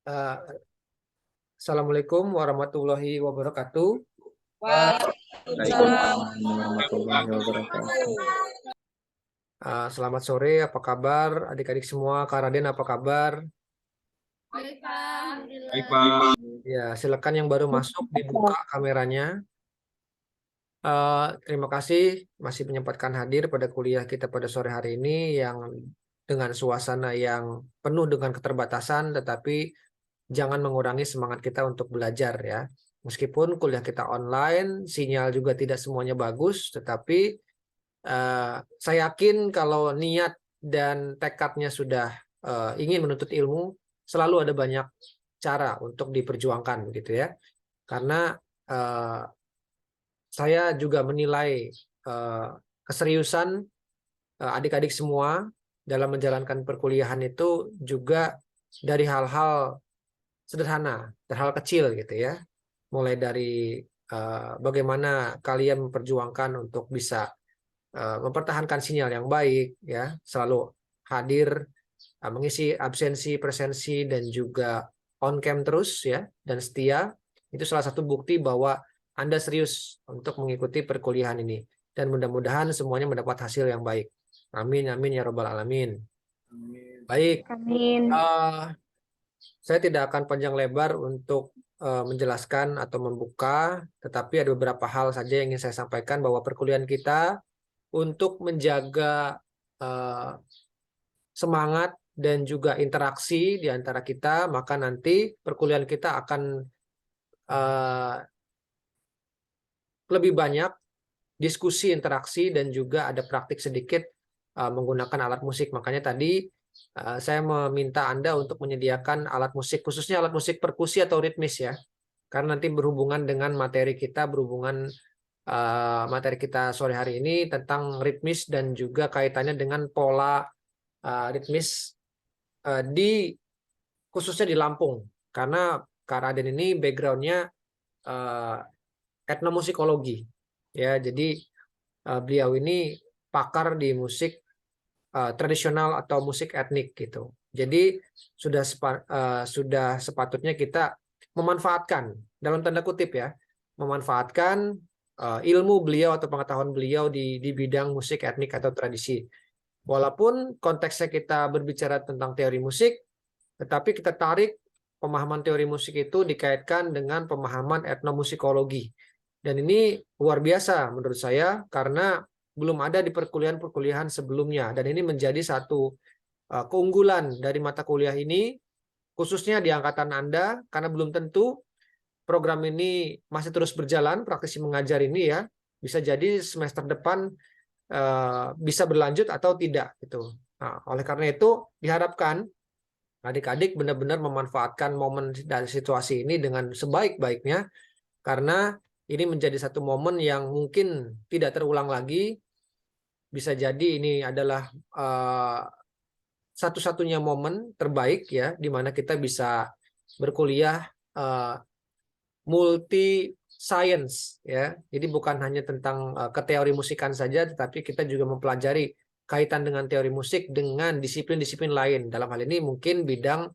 Eh, Assalamualaikum warahmatullahi wabarakatuh. Waalaikumsalam warahmatullahi wabarakatuh. Selamat sore, apa kabar adik-adik semua? Kak Raden, apa kabar? Baik, Pak. Baik, Pak. Ya, silakan yang baru masuk dibuka kameranya. Terima kasih masih menyempatkan hadir pada kuliah kita pada sore hari ini yang dengan suasana yang penuh dengan keterbatasan, tetapi jangan mengurangi semangat kita untuk belajar ya. Meskipun kuliah kita online, sinyal juga tidak semuanya bagus, tetapi saya yakin kalau niat dan tekadnya sudah ingin menuntut ilmu, selalu ada banyak cara untuk diperjuangkan gitu ya. Karena uh, saya juga menilai uh, keseriusan adik-adik semua dalam menjalankan perkuliahan itu juga dari hal-hal sederhana, hal kecil gitu ya. Mulai dari bagaimana kalian memperjuangkan untuk bisa mempertahankan sinyal yang baik ya, selalu hadir, mengisi absensi, presensi dan juga on cam terus ya dan setia. Itu salah satu bukti bahwa Anda serius untuk mengikuti perkuliahan ini dan mudah-mudahan semuanya mendapat hasil yang baik. Amin amin ya robbal alamin. Baik, Amin. saya tidak akan panjang lebar untuk menjelaskan atau membuka, tetapi ada beberapa hal saja yang ingin saya sampaikan bahwa perkuliahan kita untuk menjaga uh, semangat dan juga interaksi di antara kita, maka nanti perkuliahan kita akan uh, lebih banyak diskusi, interaksi, dan juga ada praktik sedikit menggunakan alat musik. Makanya tadi saya meminta Anda untuk menyediakan alat musik, khususnya alat musik perkusi atau ritmis ya, karena nanti berhubungan dengan materi kita, berhubungan materi kita sore hari ini tentang ritmis dan juga kaitannya dengan pola ritmis di khususnya di Lampung, karena Kak Raden ini backgroundnya uh, etnomusikologi ya, jadi beliau ini pakar di musik tradisional atau musik etnik gitu. Jadi sudah sepatutnya kita memanfaatkan dalam tanda kutip ya, memanfaatkan ilmu beliau atau pengetahuan beliau di bidang musik etnik atau tradisi. Walaupun konteksnya kita berbicara tentang teori musik, tetapi kita tarik pemahaman teori musik itu dikaitkan dengan pemahaman etnomusikologi. Dan ini luar biasa menurut saya karena belum ada di perkuliahan-perkuliahan sebelumnya. Dan ini menjadi satu keunggulan dari mata kuliah ini, khususnya di angkatan Anda, karena belum tentu program ini masih terus berjalan, praktisi mengajar ini ya, bisa jadi semester depan bisa berlanjut atau tidak. Gitu. Nah, oleh karena itu diharapkan adik-adik benar-benar memanfaatkan momen dan situasi ini dengan sebaik-baiknya karena ini menjadi satu momen yang mungkin tidak terulang lagi. Bisa jadi ini adalah satu-satunya momen terbaik ya di mana kita bisa berkuliah multi science ya. Jadi bukan hanya tentang keteori musikan saja tetapi kita juga mempelajari kaitan dengan teori musik dengan disiplin-disiplin lain. Dalam hal ini mungkin bidang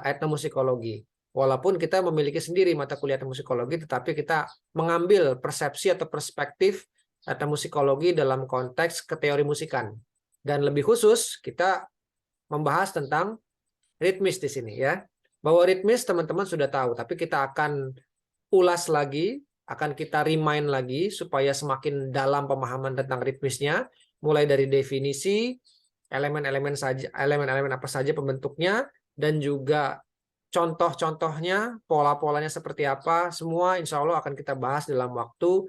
etnomusikologi. Walaupun kita memiliki sendiri mata kuliah etnomusikologi, tetapi kita mengambil persepsi atau perspektif etnomusikologi dalam konteks keteori musikan. Dan lebih khusus, kita membahas tentang ritmis di sini ya. Bahwa ritmis teman-teman sudah tahu, tapi kita akan ulas lagi, akan kita remind lagi supaya semakin dalam pemahaman tentang ritmisnya, mulai dari definisi, elemen-elemen saja, elemen-elemen apa saja pembentuknya, dan juga contoh-contohnya, pola-polanya seperti apa, semua insya Allah akan kita bahas dalam waktu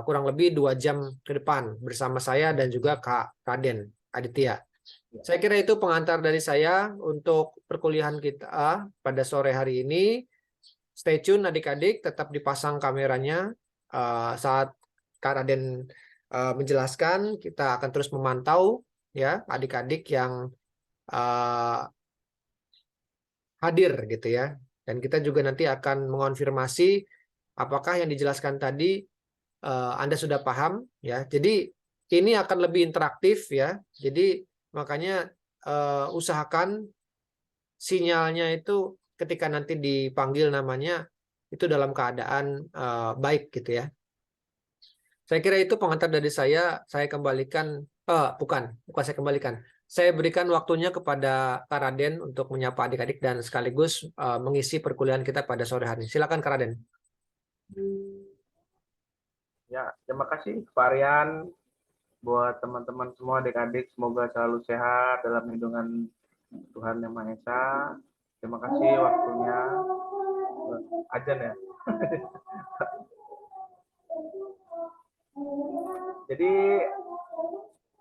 kurang lebih 2 jam ke depan bersama saya dan juga Kak Raden Aditya. Saya kira itu pengantar dari saya untuk perkuliahan kita pada sore hari ini. Stay tune adik-adik, tetap dipasang kameranya saat Kak Raden menjelaskan. Kita akan terus memantau ya adik-adik yang hadir gitu ya. Dan kita juga nanti akan mengonfirmasi apakah yang dijelaskan tadi Anda sudah paham ya. Jadi ini akan lebih interaktif ya. Jadi makanya usahakan sinyalnya itu ketika nanti dipanggil namanya itu dalam keadaan baik gitu ya. Saya kira itu pengantar dari saya. Saya kembalikan, bukan saya kembalikan. Saya berikan waktunya kepada Kak Raden untuk menyapa adik-adik dan sekaligus mengisi perkuliahan kita pada sore hari. Silakan Kak Raden. Ya, terima kasih Pak Aryan, buat teman-teman semua adik-adik, semoga selalu sehat dalam lindungan Tuhan Yang Maha Esa. Terima kasih waktunya. Ajan ya. Jadi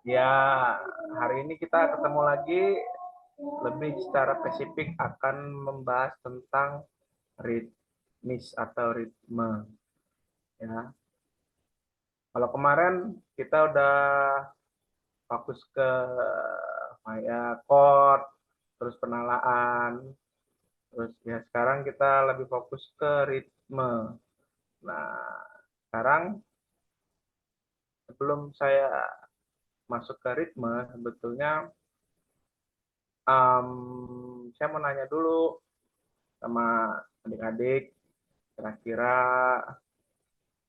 ya hari ini kita ketemu lagi lebih secara spesifik akan membahas tentang ritmis atau ritme. Ya. Kalau kemarin kita udah fokus ke kayak chord, terus penalaan, terus ya sekarang kita lebih fokus ke ritme. Nah, sekarang sebelum saya masuk ke ritme, sebetulnya saya mau nanya dulu sama adik-adik, kira-kira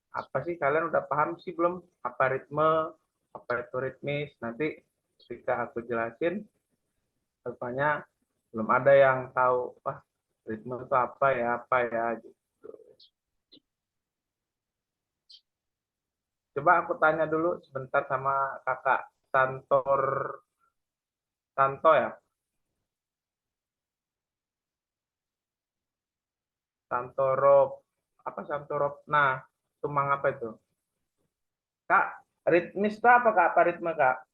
apa sih kalian udah paham sih belum apa ritme, apa itu ritmis? Nanti ketika aku jelasin, rupanya belum ada yang tahu, wah ritme itu apa ya gitu. Coba aku tanya dulu sebentar sama kakak Santo ya. Santorop, apa Santorop? Nah, Tumang apa itu? Kak, ritmis itu apa kak? Apa ritme kak?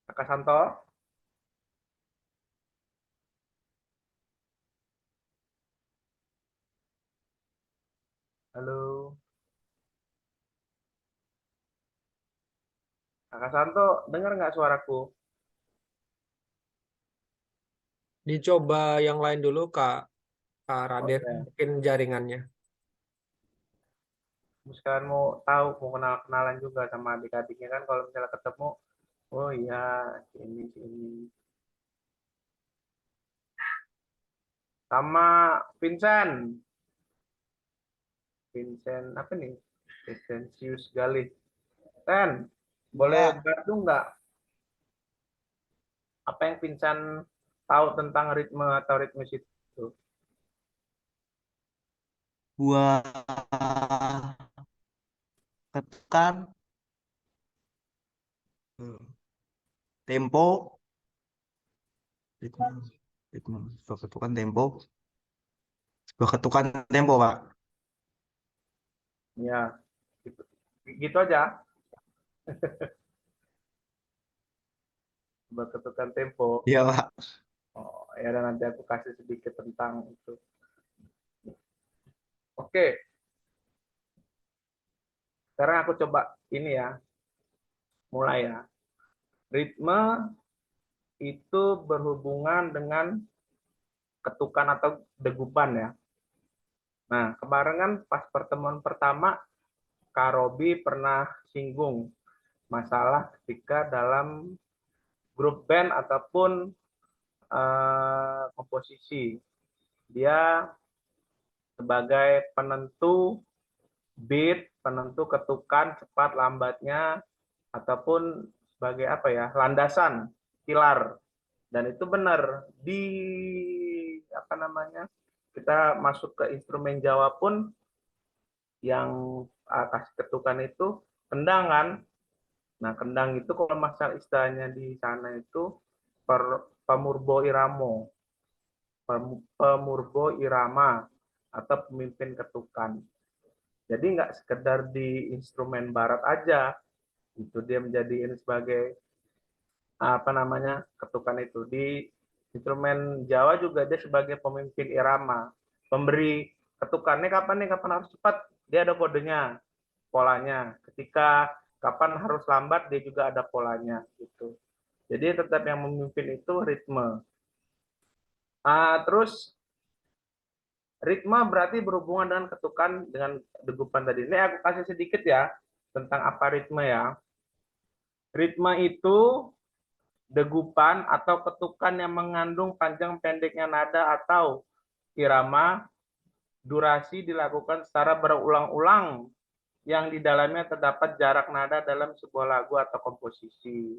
Kakak Santo? Halo, Kakak Santo, dengar nggak suaraku? Dicoba yang lain dulu Kak Raden, Oke. mungkin jaringannya. Sekalian mau tahu, mau kenalan juga sama adik-adiknya kan kalau misalnya ketemu, oh iya, sini. Sama Vincent. Vincent apa nih? Vincentius Galih. Ten, boleh Ya, gabung nggak? Apa yang Vincent tahu tentang ritme atau ritmis itu? buah ketukan tempo, ritme, ritme, sebuah ketukan tempo, sebuah ketukan tempo, Pak. Ya, gitu, gitu aja. Buat ketukan tempo. Iya, Pak. Oh, ya dan nanti aku kasih sedikit tentang itu. Oke, sekarang aku coba ini ya, mulai ya. Ritme itu berhubungan dengan ketukan atau degupan ya. Nah, kemarin kan pas pertemuan pertama, Kak Robi pernah singgung masalah ketika dalam grup band ataupun komposisi. Dia sebagai penentu beat, penentu ketukan cepat lambatnya, ataupun sebagai apa ya, landasan, pilar. Dan itu benar di apa namanya, kita masuk ke instrumen Jawa pun yang kasih ketukan itu kendang kan. Nah, kendang itu kalau masalah istilahnya di sana itu pemurbo iramo, pemurbo irama atau pemimpin ketukan. Jadi nggak sekedar di instrumen barat aja, itu dia menjadi ini sebagai apa namanya ketukan itu di instrumen Jawa juga dia sebagai pemimpin irama, pemberi ketukannya kapan harus cepat, dia ada kodenya, polanya. Ketika kapan harus lambat dia juga ada polanya gitu. Jadi tetap yang memimpin itu ritme. Terus ritme berarti berhubungan dengan ketukan dengan degupan tadi. Ini aku kasih sedikit ya tentang apa ritme ya. Ritme itu degupan atau ketukan yang mengandung panjang pendeknya nada atau irama, durasi dilakukan secara berulang-ulang yang di dalamnya terdapat jarak nada dalam sebuah lagu atau komposisi.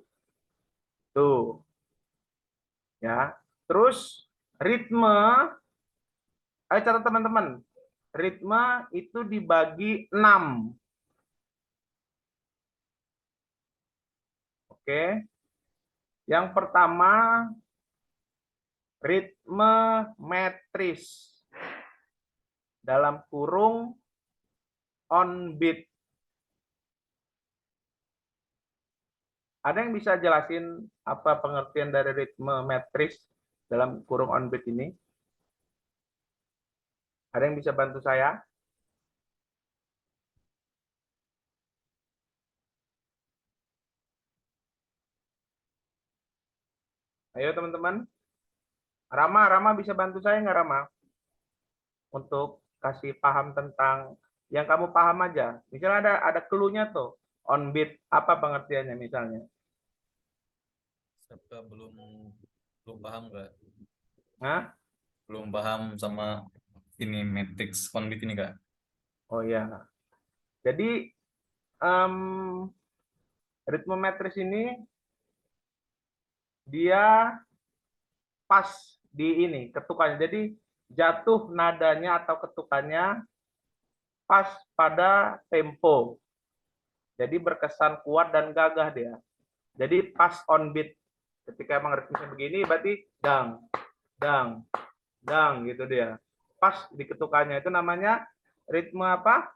Tuh. Ya. Terus ritme, ayo catat teman-teman. Ritme itu dibagi 6. Oke. Yang pertama ritme metris. Dalam kurung on beat. Ada yang bisa jelasin apa pengertian dari ritme metris dalam kurung on beat ini? Ada yang bisa bantu saya? Ayo teman-teman. Rama bisa bantu saya nggak Rama? Untuk kasih paham tentang yang kamu paham aja. Misalnya ada clue-nya tuh. On beat, apa pengertiannya misalnya? Siapa belum paham nggak? Hah? Belum paham sama ini matrix konbit ini kak? Oh ya. Jadi ritme metris ini dia pas di ini ketukannya. Jadi jatuh nadanya atau ketukannya pas pada tempo. Jadi berkesan kuat dan gagah dia. Jadi pas on beat. Ketika emang ritmenya begini berarti dang, dang, dang gitu dia. Pas di ketukannya itu namanya ritme apa?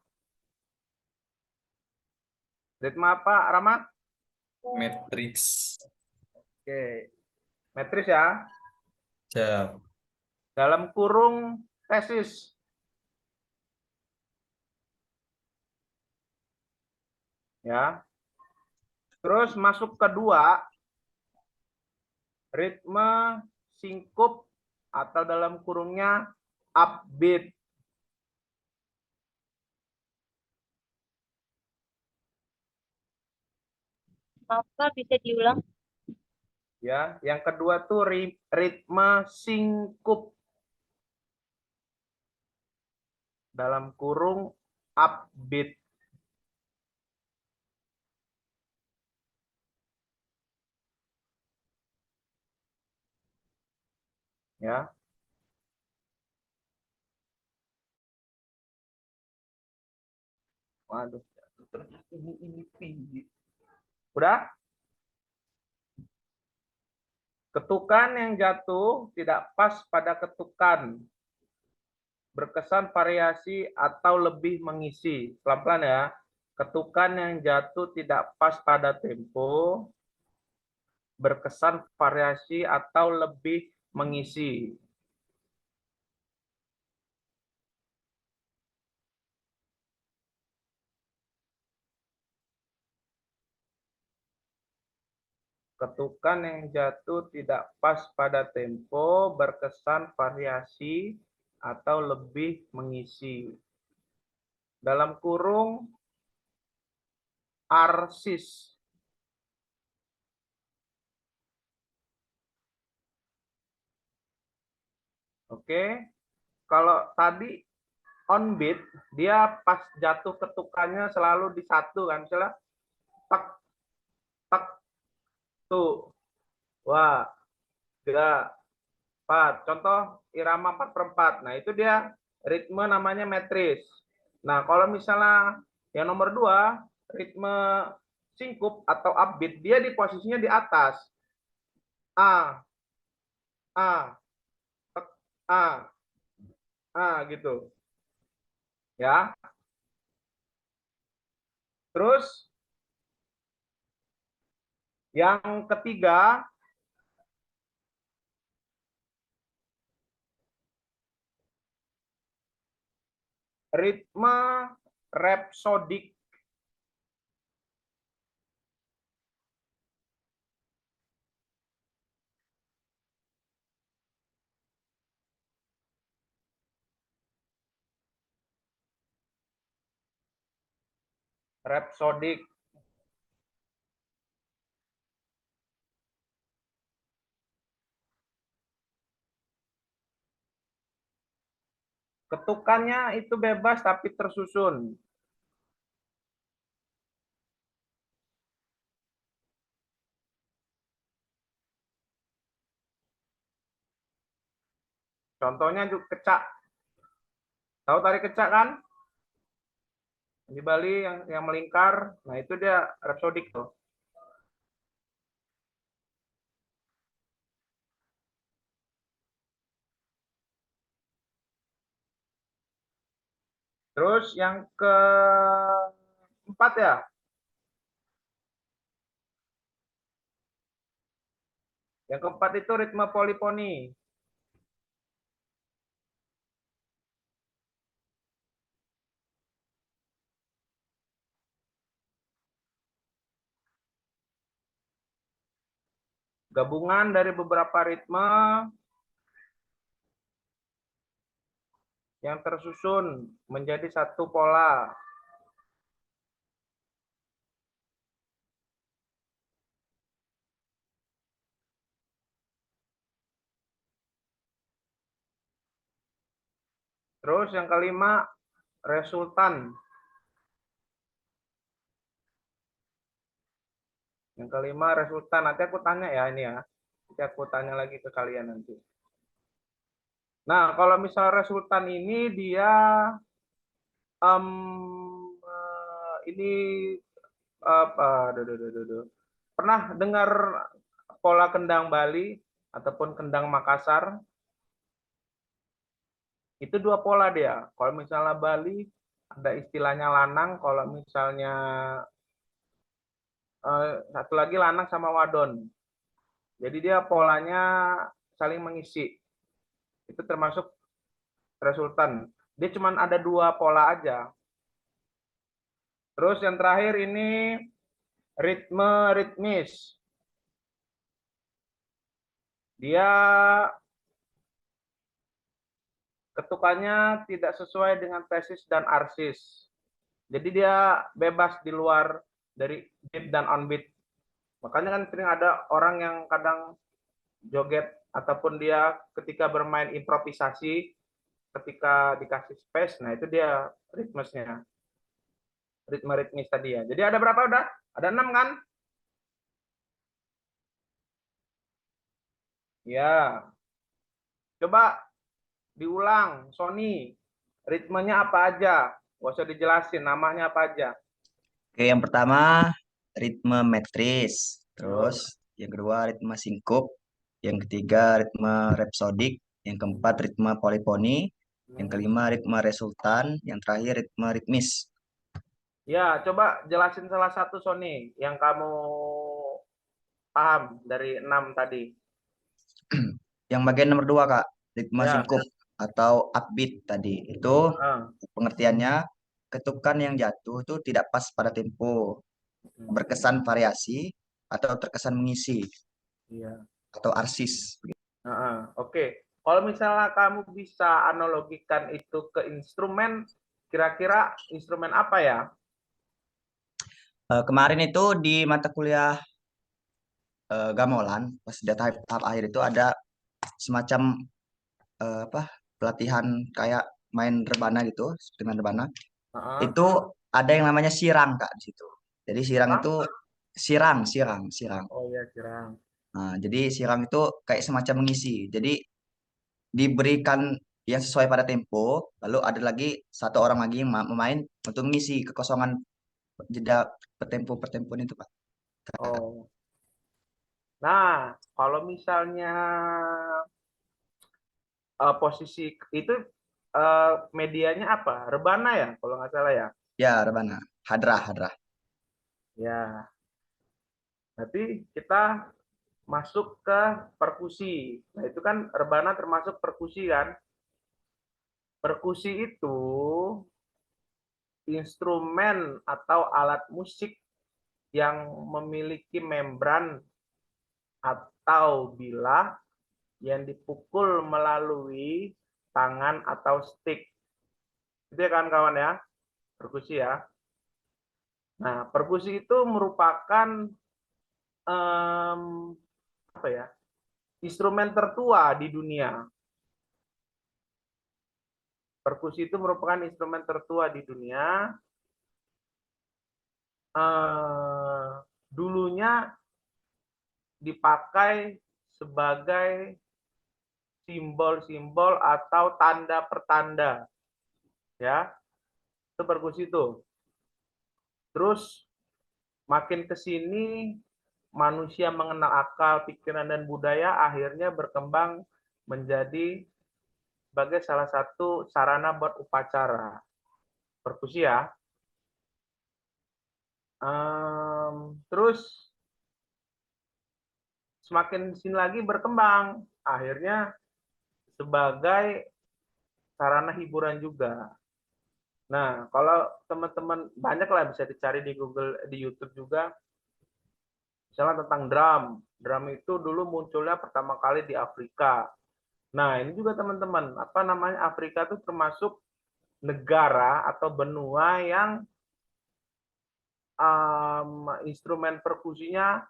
Ritme apa, Rama? Matrix. Oke. Metris ya. Siap. Dalam kurung tesis. Ya. Terus masuk kedua, ritme singkup atau dalam kurungnya upbeat. Apa bisa diulang? Ya, yang kedua tuh ritme singkup dalam kurung upbeat. Ya. Waduh, ini tinggi. Udah? Ketukan yang jatuh tidak pas pada ketukan. Berkesan variasi atau lebih mengisi. Pelan-pelan ya. Ketukan yang jatuh tidak pas pada tempo. Berkesan variasi atau lebih mengisi. Ketukan yang jatuh tidak pas pada tempo, berkesan variasi, atau lebih mengisi. Dalam kurung arsis. Oke, kalau tadi on beat, dia pas jatuh ketukannya selalu di satu kan, misalnya tak, tak, tuh, wah, 3, 4. Contoh irama 4/4. Nah, itu dia ritme namanya metris. Nah, kalau misalnya yang nomor 2, ritme singkup atau upbeat, dia di posisinya di atas. A, A, A, A gitu. Ya. Terus yang ketiga, ritme rhapsodic. Rhapsodic. Ketukannya itu bebas tapi tersusun. Contohnya juga kecak. Tahu tari kecak kan? Di Bali yang melingkar. Nah, itu dia rhapsodic tuh. Terus yang keempat ya. Yang keempat itu ritme polifoni. Gabungan dari beberapa ritme yang tersusun menjadi satu pola. Terus yang kelima, resultan. Yang kelima, resultan. Nanti aku tanya ya ini ya. Nanti aku tanya lagi ke kalian nanti. Nah, kalau misal resultan ini dia ini apa? Pernah dengar pola kendang Bali ataupun kendang Makassar? Itu dua pola dia. Kalau misalnya Bali ada istilahnya lanang, kalau misalnya satu lagi lanang sama wadon. Jadi dia polanya saling mengisi. Itu termasuk resultan. Dia cuma ada dua pola aja. Terus yang terakhir ini ritme ritmis. Dia ketukannya tidak sesuai dengan tesis dan arsis. Jadi dia bebas di luar dari beat dan on beat. Makanya kan sering ada orang yang kadang joget ataupun dia ketika bermain improvisasi ketika dikasih space, nah itu dia ritmesnya. Ritme ritmis tadi ya. Jadi ada berapa udah? Ada 6 kan? Ya. Coba diulang, Sony. Ritmenya apa aja? Gak usah dijelasin, namanya apa aja. Oke, yang pertama ritme metris, terus yang kedua ritme singkup, yang ketiga ritme rhapsodic, yang keempat ritme polifoni, yang kelima ritme resultan, yang terakhir ritme ritmis. Ya, coba jelasin salah satu Sony yang kamu paham dari 6 tadi. Yang bagian nomor 2 Kak, ritme Ya. singkup atau upbeat tadi. Itu Ah, pengertiannya ketukan yang jatuh itu tidak pas pada tempo, berkesan variasi atau terkesan mengisi iya. atau arsis. Oke. Kalau misalnya kamu bisa analogikan itu ke instrumen, kira-kira instrumen apa ya? Kemarin itu di mata kuliah gamelan pas di tahap akhir itu ada semacam apa pelatihan kayak main rebana gitu, seperti main rebana. Ah, Itu ada yang namanya sirang Kak di situ. Jadi sirang Apa? itu sirang. Oh ya, Cirang. Nah, jadi sirang itu kayak semacam mengisi. Jadi diberikan yang sesuai pada tempo, lalu ada lagi satu orang lagi yang memain untuk mengisi kekosongan jeda per tempo itu Pak. Oh. Nah, kalau misalnya posisi itu medianya apa? Rebana ya, kalau nggak salah ya. Ya, rebana. Hadrah. Ya, nanti kita masuk ke perkusi. Nah, itu kan rebana termasuk perkusi kan. Perkusi itu instrumen atau alat musik yang memiliki membran atau bilah yang dipukul melalui tangan atau stick. Itu ya kawan-kawan ya, perkusi ya. Nah, perkusi itu merupakan apa ya, instrumen tertua di dunia. Perkusi itu merupakan instrumen tertua di dunia. Dulunya dipakai sebagai simbol-simbol atau tanda pertanda, ya. Itu perkusi itu. Terus makin ke sini manusia mengenal akal, pikiran, dan budaya, akhirnya berkembang menjadi sebagai salah satu sarana buat upacara. Perkusi ya. Terus semakin sini lagi berkembang, akhirnya sebagai sarana hiburan juga. Nah, kalau teman-teman banyak lah bisa dicari di Google, di YouTube juga, misalnya tentang drum. Drum itu dulu munculnya pertama kali di Afrika. Nah, ini juga teman-teman, apa namanya, Afrika itu termasuk negara atau benua yang instrumen perkusinya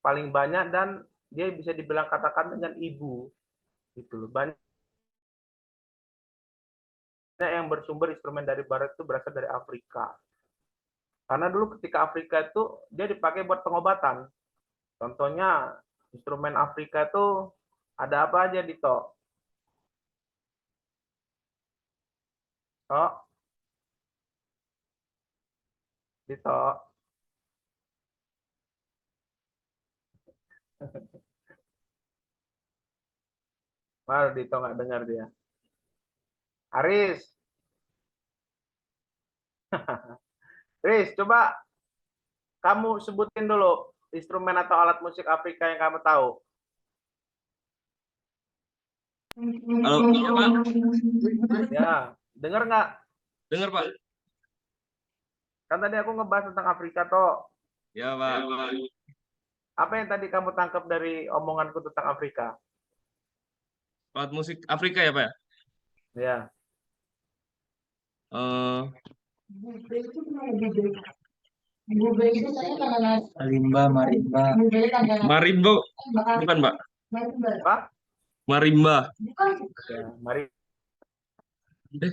paling banyak dan dia bisa dibilang katakan dengan ibu. Gitu loh. Banyak yang bersumber instrumen dari barat itu berasal dari Afrika. Karena dulu ketika Afrika itu dia dipakai buat pengobatan. Contohnya instrumen Afrika itu ada apa aja di Tok? Tok? Di Tok? Wah, Dito nggak dengar dia. Aris. Aris, coba kamu sebutin dulu instrumen atau alat musik Afrika yang kamu tahu. Halo, iya Pak. Ya, dengar nggak? Dengar Pak. Kan tadi aku ngebahas tentang Afrika toh. Ya Pak. Apa yang tadi kamu tangkap dari omonganku tentang Afrika? Alat musik Afrika ya Pak ya? Ya, Eh, Marimba, marimba. marimba bukan Pak? apa? Marimba. Ya, mari. Eh,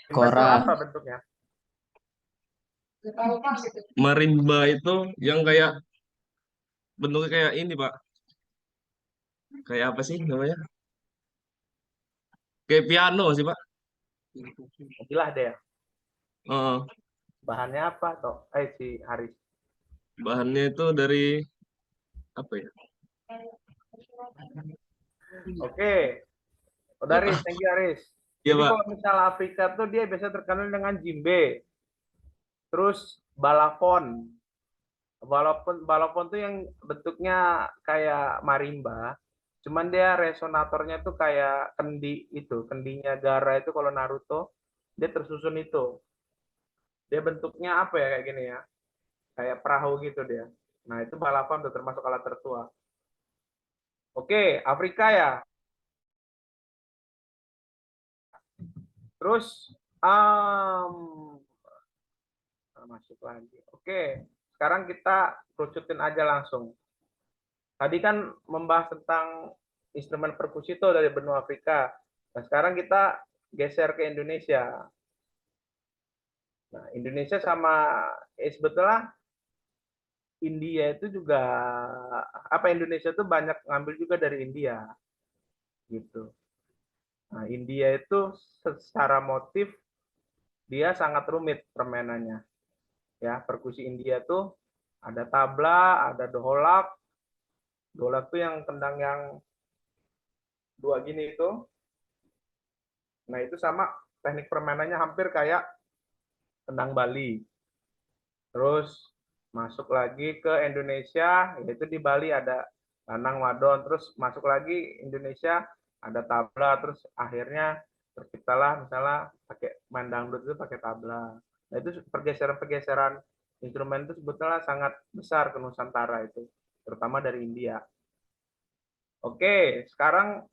Itu apa bentuknya? marimba itu yang kayak bentuknya kayak ini Pak. Kayak apa sih namanya? Kayak piano sih Pak. Gila deh. Eh, Bahannya apa toh? Si Haris. bahannya itu dari apa ya? Oke. Udah Haris, thank you Haris. Iya Jadi Pak. kalau misalnya Afrika tuh dia biasa terkenal dengan djembe. Terus balafon. Balafon tuh yang bentuknya kayak marimba. Cuman dia resonatornya tuh kayak kendi itu, kendinya Gaara itu kalau Naruto, dia tersusun itu. Dia bentuknya apa ya kayak gini ya? Kayak perahu gitu dia. Nah, itu balafon tuh termasuk alat tertua. Oke, Afrika ya. Terus masuk lagi. Oke, sekarang kita kerucutin aja langsung. Tadi kan membahas tentang instrumen perkusi itu dari benua Afrika. Nah, sekarang kita geser ke Indonesia. Nah, Indonesia sama sebetulnya India itu juga Indonesia itu banyak ngambil juga dari India gitu. Nah, India itu secara motif dia sangat rumit permainannya. Ya, perkusi India tuh ada tabla, ada doholak. Doholak tuh yang kendang yang dua gini itu. Nah, itu sama teknik permainannya hampir kayak kendang Bali. Terus masuk lagi ke Indonesia, yaitu di Bali ada lanang wadon, terus masuk lagi Indonesia ada tabla, terus akhirnya terciptalah misalnya pakai main dangdut itu pakai tabla. Nah, itu pergeseran-pergeseran instrumen itu sebetulnya sangat besar ke Nusantara itu, terutama dari India. Oke, sekarang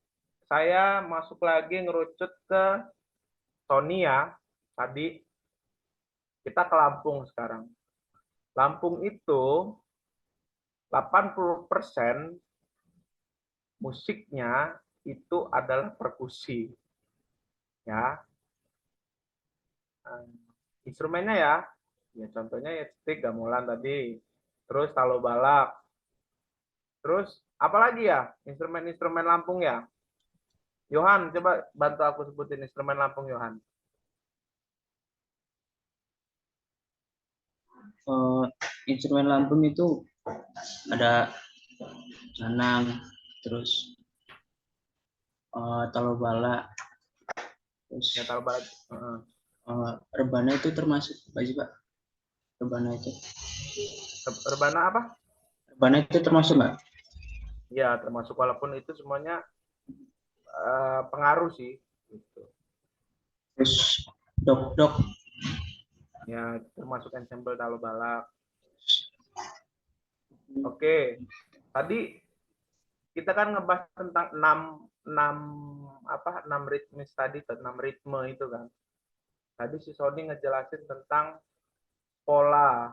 saya masuk lagi ngerucut ke Sony ya. Tadi kita ke Lampung sekarang. Lampung itu 80% musiknya itu adalah perkusi. Ya. Instrumennya ya. Ya contohnya ya stick, gamelan tadi. Terus talo balak. Terus apalagi ya? Instrumen-instrumen Lampung ya. Yohan, coba bantu aku sebutin instrumen Lampung, Yohan. Instrumen Lampung itu ada canang, terus talo bala, terus Ya talo balak. rebana itu termasuk apa sih Pak? Rebana itu Rebana apa? termasuk nggak? Ya termasuk, walaupun itu semuanya pengaruh sih. Gitu. Terus dok Ya termasuk ensemble talo balak. Oke, tadi kita kan ngebahas tentang 6 ritmis tadi, 6 ritme itu kan. Tadi si Sony ngejelasin tentang pola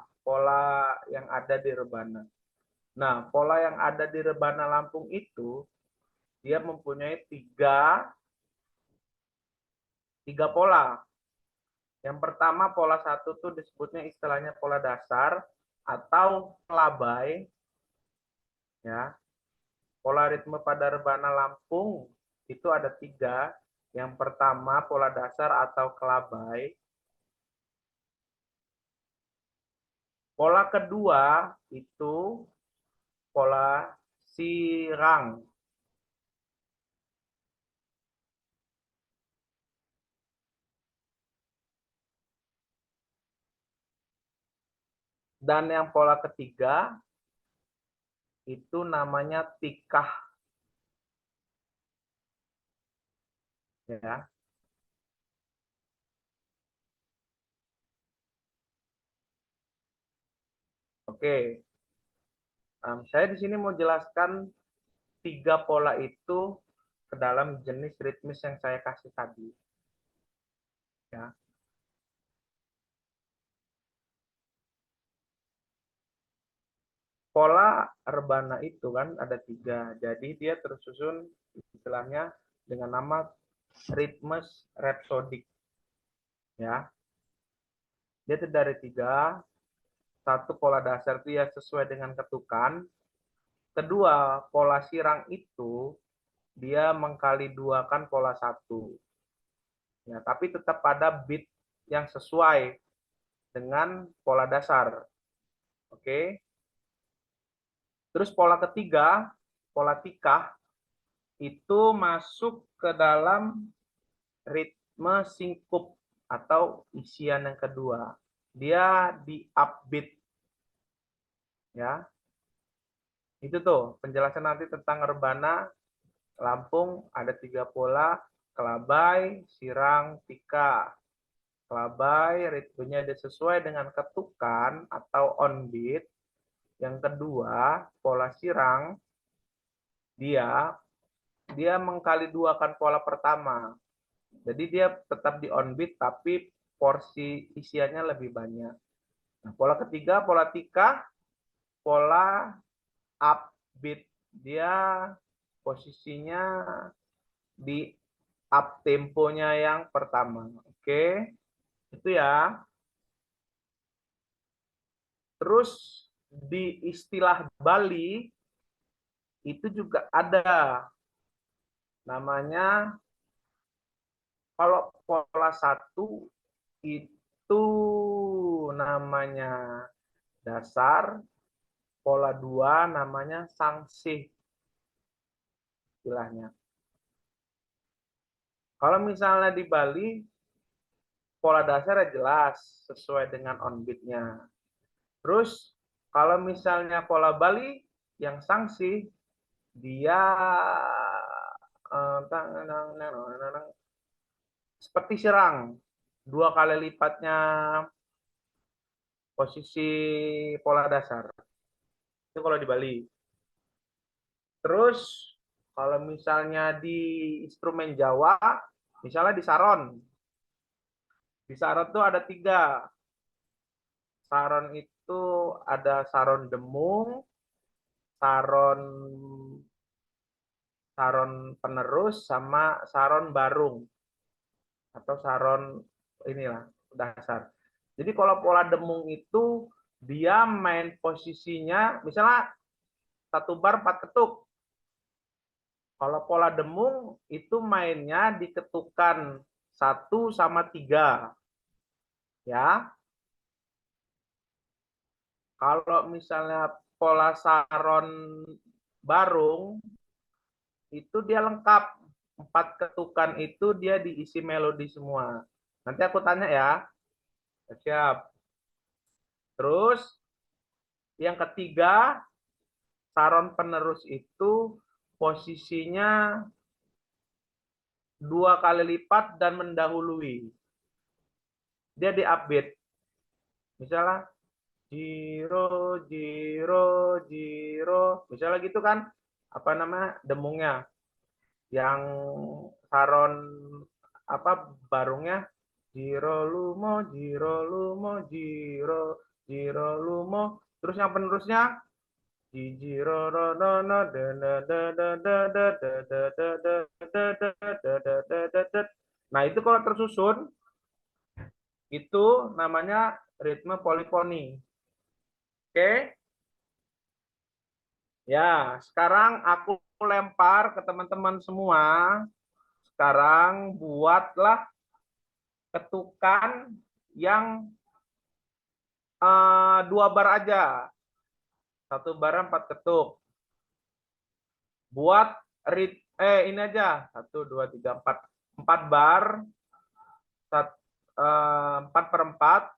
yang ada di rebana. Nah, pola yang ada di rebana Lampung itu dia mempunyai tiga pola. Yang pertama, pola 1 tuh disebutnya istilahnya pola dasar atau kelabai. Ya, pola ritme pada rebana Lampung itu ada 3. Yang pertama, pola dasar atau kelabai. Pola kedua itu pola sirang. Dan yang pola ketiga itu namanya tikah. Ya. Oke. Saya di sini mau jelaskan 3 pola itu ke dalam jenis ritmis yang saya kasih tadi. Ya. Pola rebana itu kan ada 3, jadi dia tersusun istilahnya dengan nama ritmes rhapsodic. Ya, dia terdiri dari 3. 1 pola dasar itu ya sesuai dengan ketukan. Kedua, pola sirang itu dia mengkali 2-kan pola 1. Ya, tapi tetap pada beat yang sesuai dengan pola dasar. Oke. Terus pola ketiga, pola tikah, itu masuk ke dalam ritme singkup atau isian yang kedua. Dia di upbeat. Ya. Itu tuh penjelasan nanti tentang rebana Lampung ada 3 pola, kelabai, sirang, tikah. Kelabai ritmenya sesuai dengan ketukan atau on beat. Yang kedua, pola sirang dia mengkali 2-kan pola pertama. Jadi dia tetap di on beat tapi porsi isiannya lebih banyak. Nah, pola ketiga, pola tikah, pola upbeat. Dia posisinya di up temponya yang pertama. Oke. Itu ya. Terus di istilah Bali itu juga ada namanya, kalau pola 1 itu namanya dasar, pola 2 namanya sangsih istilahnya. Kalau misalnya di Bali pola dasar jelas sesuai dengan on beat-nya. Terus kalau misalnya pola Bali yang sangsih dia seperti sirang, 2 kali lipatnya posisi pola dasar. Itu kalau di Bali. Terus kalau misalnya di instrumen Jawa, misalnya di saron. Di saron tuh ada 3. Saron itu ada saron demung, saron saron penerus sama saron barung atau saron inilah dasar. Jadi kalau pola demung itu dia main posisinya misalnya satu bar 4 ketuk. Kalau pola demung itu mainnya di ketukan 1 sama 3. Ya. Kalau misalnya pola saron barung itu dia lengkap. 4 ketukan itu dia diisi melodi semua. Nanti aku tanya ya. Siap. Terus yang ketiga, saron penerus itu posisinya 2 kali lipat dan mendahului. Dia di upbeat. Misalnya Jiro, Jiro, Jiro. Misalnya gitu kan, apa namanya, demungnya. Yang saron apa barungnya Jiro Lumo, Jiro Lumo, Jiro, Jiro Lumo. Terus yang penerusnya Jiro Ronono, nah itu kalau tersusun itu namanya ritme polifoni. Oke? Ya, sekarang aku lempar ke teman-teman semua. Sekarang buatlah ketukan yang 2 bar aja. 1 bar 4 ketuk. Buat ini aja. 1, 2, 3, 4. 4 bar. 4/4.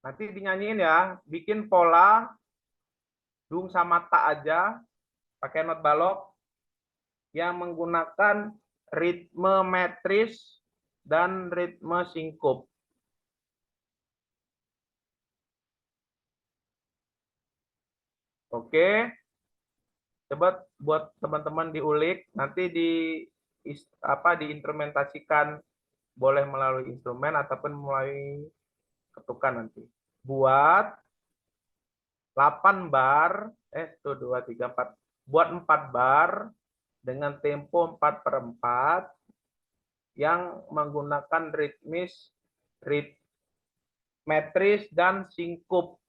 Nanti dinyanyiin ya. Bikin pola dung sama ta aja. Pakai not balok. Yang menggunakan ritme metris dan ritme singkup. Oke. Coba buat teman-teman diulik, nanti diinstrumentasikan boleh melalui instrumen ataupun melalui ketukan nanti. Buat 8 bar, 1, 2, 3, 4. Buat 4 bar dengan tempo 4/4 yang menggunakan metris dan singkup.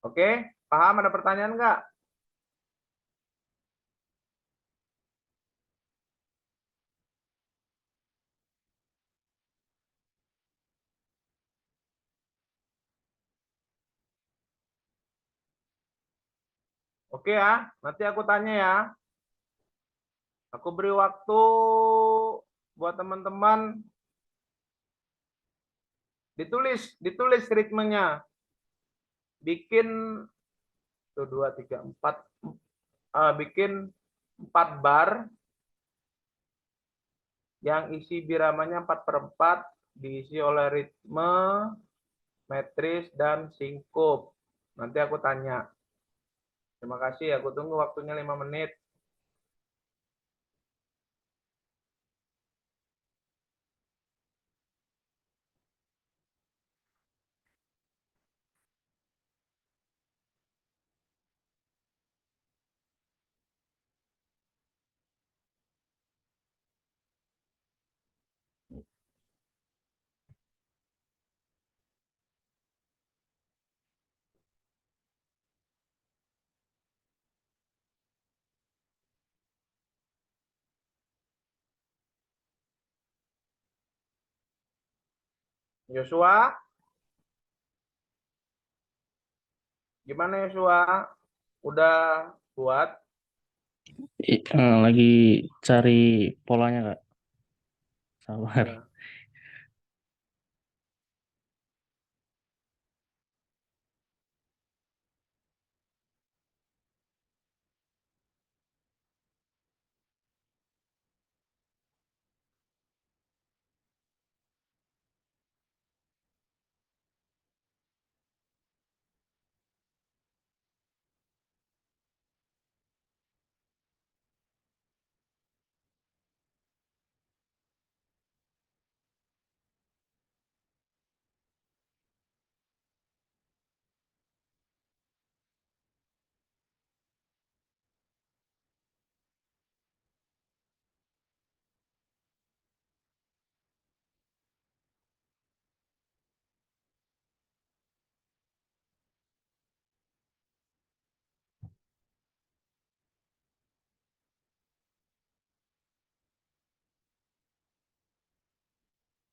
Oke, paham? Ada pertanyaan nggak? Oke ya, nanti aku tanya ya. Aku beri waktu buat teman-teman ditulis ritmenya. Bikin 1, 2, 3, 4 bikin 4 bar yang isi biramanya 4/4 diisi oleh ritme, metris dan singkup. Nanti aku tanya. Terima kasih, aku tunggu waktunya 5 menit. Yosua, gimana Yosua? Udah buat? Lagi cari polanya Kak. Sabar. Ya.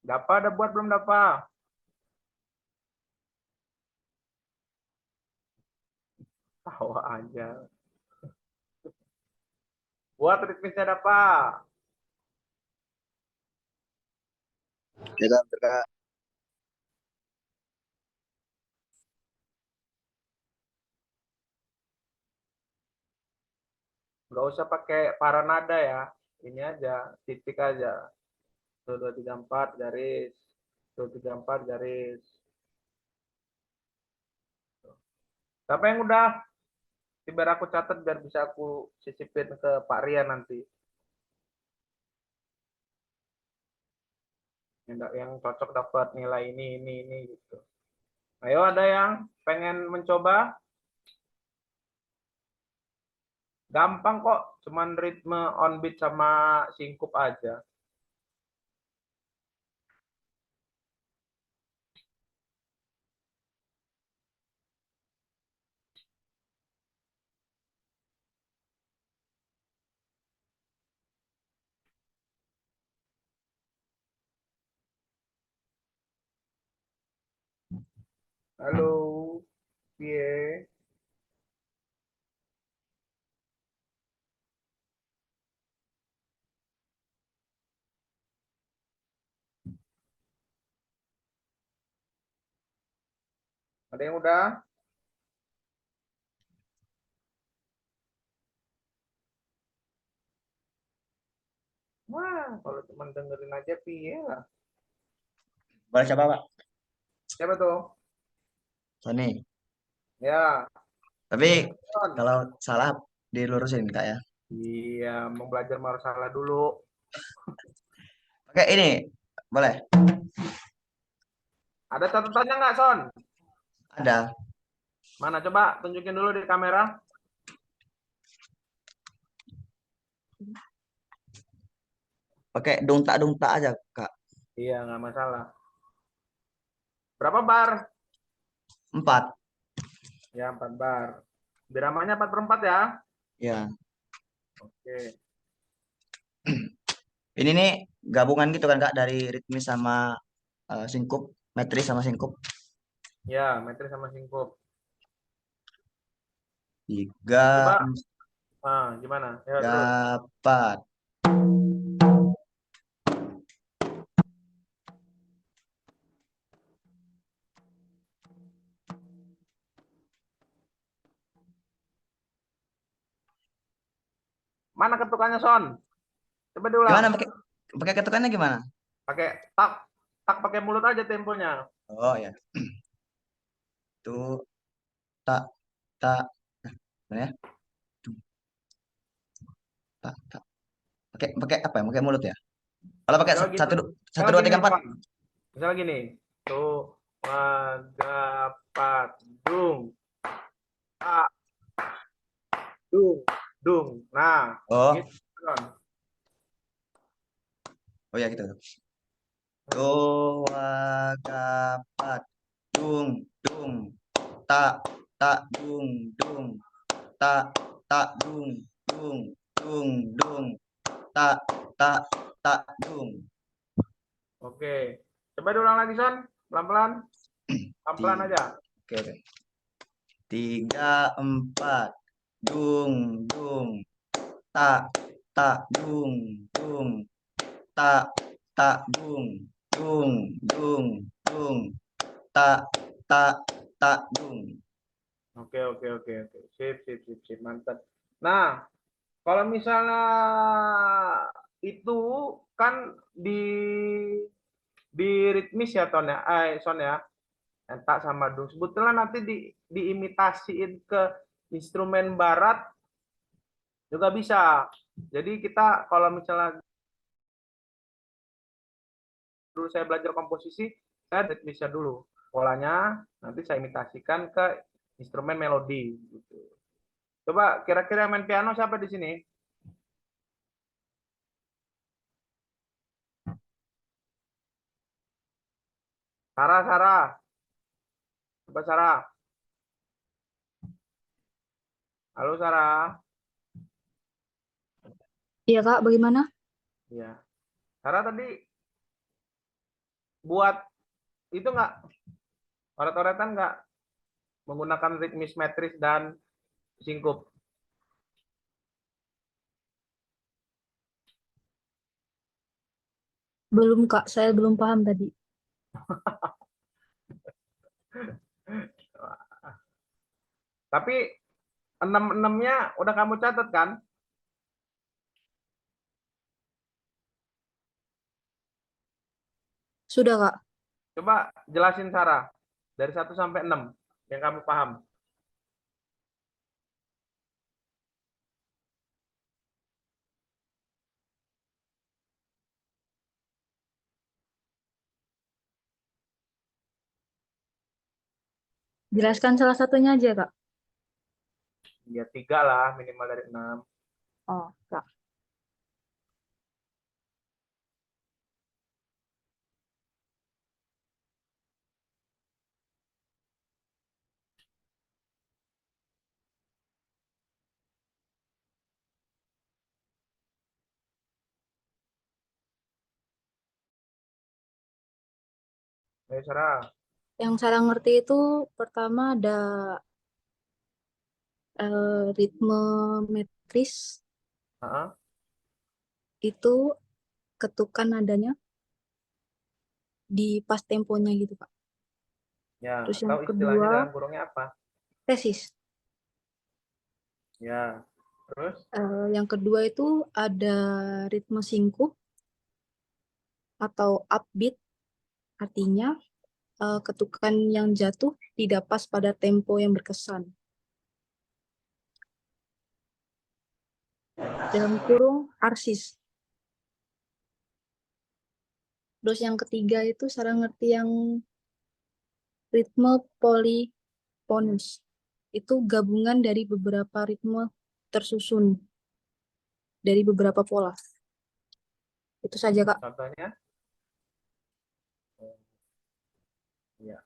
Dapat ada buat belum dapat? Tawa aja. Buat ritmisnya dapat. Ya Kak, Kak. Nggak usah pakai paranada ya. Ini aja, titik aja. 1, 2, 3, 4 garis. 1, 2, 3, 4 garis. Siapa yang udah? Biar aku catat biar bisa aku sisipin ke Pak Rian nanti. Yang cocok dapat nilai ini gitu. Ayo, ada yang pengen mencoba? Gampang kok, cuman ritme on beat sama singkup aja. Halo, Pie. Ada yang udah? Wah, kalau cuma dengerin aja Pie lah. Boleh coba Pak. Siapa tuh? Sony. Ya, Tapi Son. kalau salah dilurusin Kak ya. Iya, mau belajar salah dulu. Pakai ini, boleh? Ada catatannya nggak, Son? Ada. Mana coba tunjukin dulu di kamera. Pakai dungtak aja Kak. Iya, nggak masalah. Berapa bar? 4. Ya, 4 bar. Biramanya 4/4 ya. Ya. Oke. Ini nih gabungan gitu kan Kak dari ritmis sama singkup, metris sama singkup. Ya, metri sama singkup. 3, Coba, gimana? Ya, terus. 4. Mana ketukannya, Son? Coba diulang. Gimana pakai ketukannya gimana? Pakai tak, pakai mulut aja temponya. Oh ya. Tuh tak tak. Nah, ya. Tak tak. Pakai apa ya? Pakai mulut ya. Kalau pakai Misalnya gini, 1 2 3 4. Misalnya gini. Tuh, 3, 4, dung. Tak, dung, dung. Nah, Oh. gitu, Son. Oh ya gitu. 2 4 dung dung tak tak dung dung tak tak dung dung dung dung tak tak tak dung. Oke. Coba diulang lagi, Son. Pelan-pelan. Pelan-pelan aja. Oke, oke. 3 4 dung dung tak tak dung dung tak tak dung dung dung dung tak tak tak dung. Oke, oke, oke, oke. Sip, sip, sip, sip. Mantap. Nah, kalau misalnya itu kan di ritmis ya, Ton ya, Son ya, entak sama dung. Sebetulnya nanti diimitasiin ke instrumen barat juga bisa. Jadi kita kalau misalnya dulu saya belajar komposisi, saya ritmisnya dulu. Polanya nanti saya imitasikan ke instrumen melodi. Gitu. Coba kira-kira main piano siapa di sini? Sarah, Sarah. Coba Sarah. Halo Sarah. Iya Kak, bagaimana? Iya. Sarah tadi buat itu nggak, oret-oretan nggak menggunakan ritmis metris dan singkup? Belum Kak, saya belum paham tadi. Tapi enam-enamnya udah kamu catat kan? Sudah Kak. Coba jelasin Sarah dari 1 sampai 6 yang kamu paham. Jelaskan salah satunya aja Kak. Ya 3 lah minimal dari 6. Oh, Kak. Ayo Sarah. Yang saya ngerti itu pertama ada ritme metris, Heeh. itu ketukan nadanya di pas temponya gitu Kak. Ya, Terus yang atau istilahnya kedua dalam kurungnya apa? tesis. Ya. Terus Yang kedua itu ada ritme singkup atau upbeat, artinya ketukan yang jatuh tidak pas pada tempo yang berkesan. Dalam kurung arsis. Terus yang ketiga itu saya ngerti yang ritme polyphonus. Itu gabungan dari beberapa ritme tersusun dari beberapa pola. Itu saja Kak. contohnya? Ya.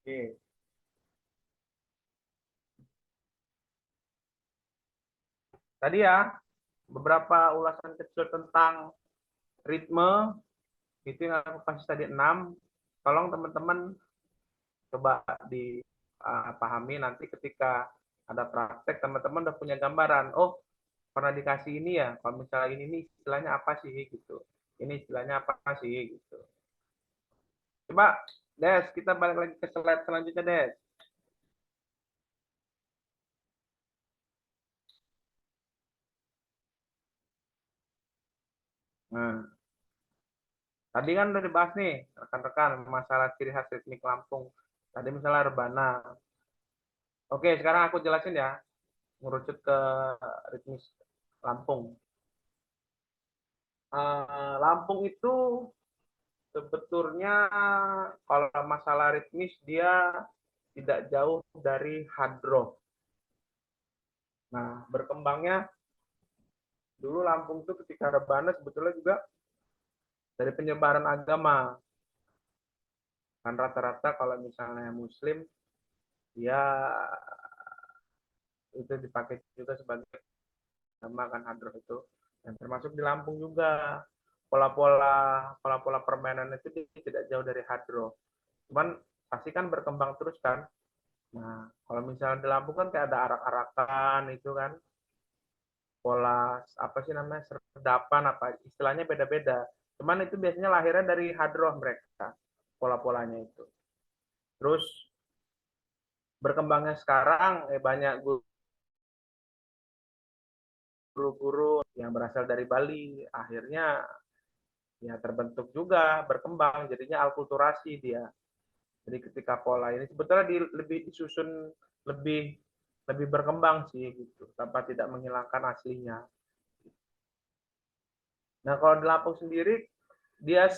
Oke. Tadi ya beberapa ulasan kecil tentang ritme itu yang aku kasih tadi 6. Tolong teman-teman coba dipahami nanti ketika ada praktek teman-teman udah punya gambaran. Oh, pernah dikasih ini ya. Kalau misalnya ini istilahnya apa sih gitu. Ini istilahnya apa sih gitu. Coba Des, kita balik lagi ke slide selanjutnya Des. Nah, tadi kan udah dibahas nih rekan-rekan masalah ciri khas ritmik Lampung. Tadi misalnya rebana. Oke, sekarang aku jelasin ya, merucut ke ritmis Lampung. Lampung itu sebetulnya kalau masalah ritmis dia tidak jauh dari hadroh. Nah, berkembangnya dulu Lampung itu ketika rebana sebetulnya juga dari penyebaran agama. Kan rata-rata kalau misalnya Muslim, dia itu dipakai juga sebagai nama kan hadroh itu. Dan termasuk di Lampung juga pola-pola permainan itu tidak jauh dari hadroh. Cuman pasti kan berkembang terus kan. Nah, kalau misalnya di Lampung kan kayak ada arak-arakan itu kan, pola apa sih namanya serdapan apa istilahnya beda-beda. Cuman itu biasanya lahirnya dari hadroh mereka pola-polanya itu. Terus berkembangnya sekarang banyak guru-guru yang berasal dari Bali, akhirnya ya terbentuk juga berkembang jadinya alkulturasi dia. Jadi ketika pola ini sebetulnya lebih disusun lebih lebih berkembang sih gitu tanpa tidak menghilangkan aslinya. Nah kalau di Lampung sendiri dia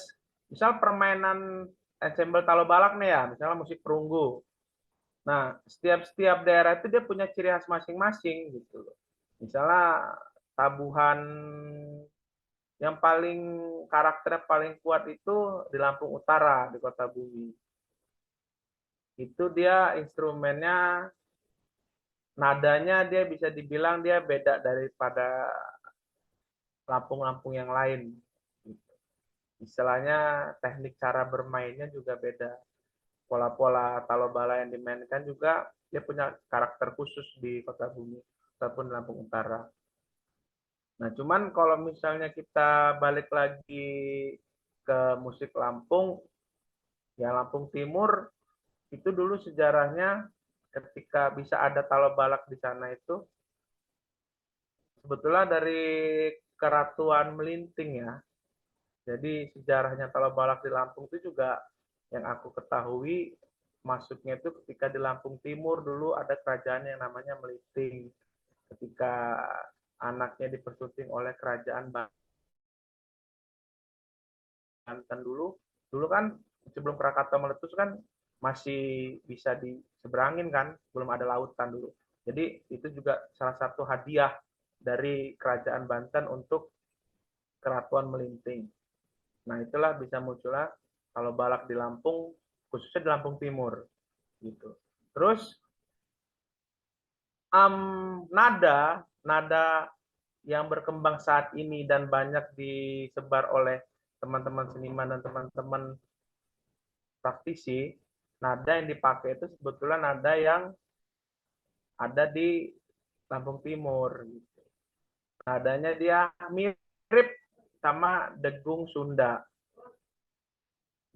misal permainan ensemble talo balak nih ya, misalnya musik perunggu. Nah setiap daerah itu dia punya ciri khas masing-masing gitu loh. Misalnya tabuhan yang paling karakternya paling kuat itu di Lampung Utara di Kota Bumi. Itu dia instrumennya nadanya dia bisa dibilang dia beda daripada Lampung-Lampung yang lain. istilahnya teknik cara bermainnya juga beda. Pola-pola Talobala yang dimainkan juga dia punya karakter khusus di Kota Bumi ataupun Lampung Utara. Nah, cuman kalau misalnya kita balik lagi ke musik Lampung, ya Lampung Timur itu dulu sejarahnya ketika bisa ada Talobalak di sana itu sebetulnya dari Keratuan Melinting ya. Jadi sejarahnya Talobalak di Lampung itu juga yang aku ketahui masuknya itu ketika di Lampung Timur dulu ada kerajaan yang namanya Melinting. Ketika anaknya dipersunting oleh kerajaan Banten dulu kan sebelum Krakatau meletus kan masih bisa diseberangin kan, belum ada lautan dulu. Jadi itu juga salah satu hadiah dari kerajaan Banten untuk Keratuan Melinting. Nah, itulah bisa munculnya kalau balak di Lampung, khususnya di Lampung Timur gitu. Terus nada yang berkembang saat ini dan banyak disebar oleh teman-teman seniman dan teman-teman praktisi, nada yang dipakai itu sebetulnya nada yang ada di Lampung Timur. Nadanya dia mirip sama Degung Sunda.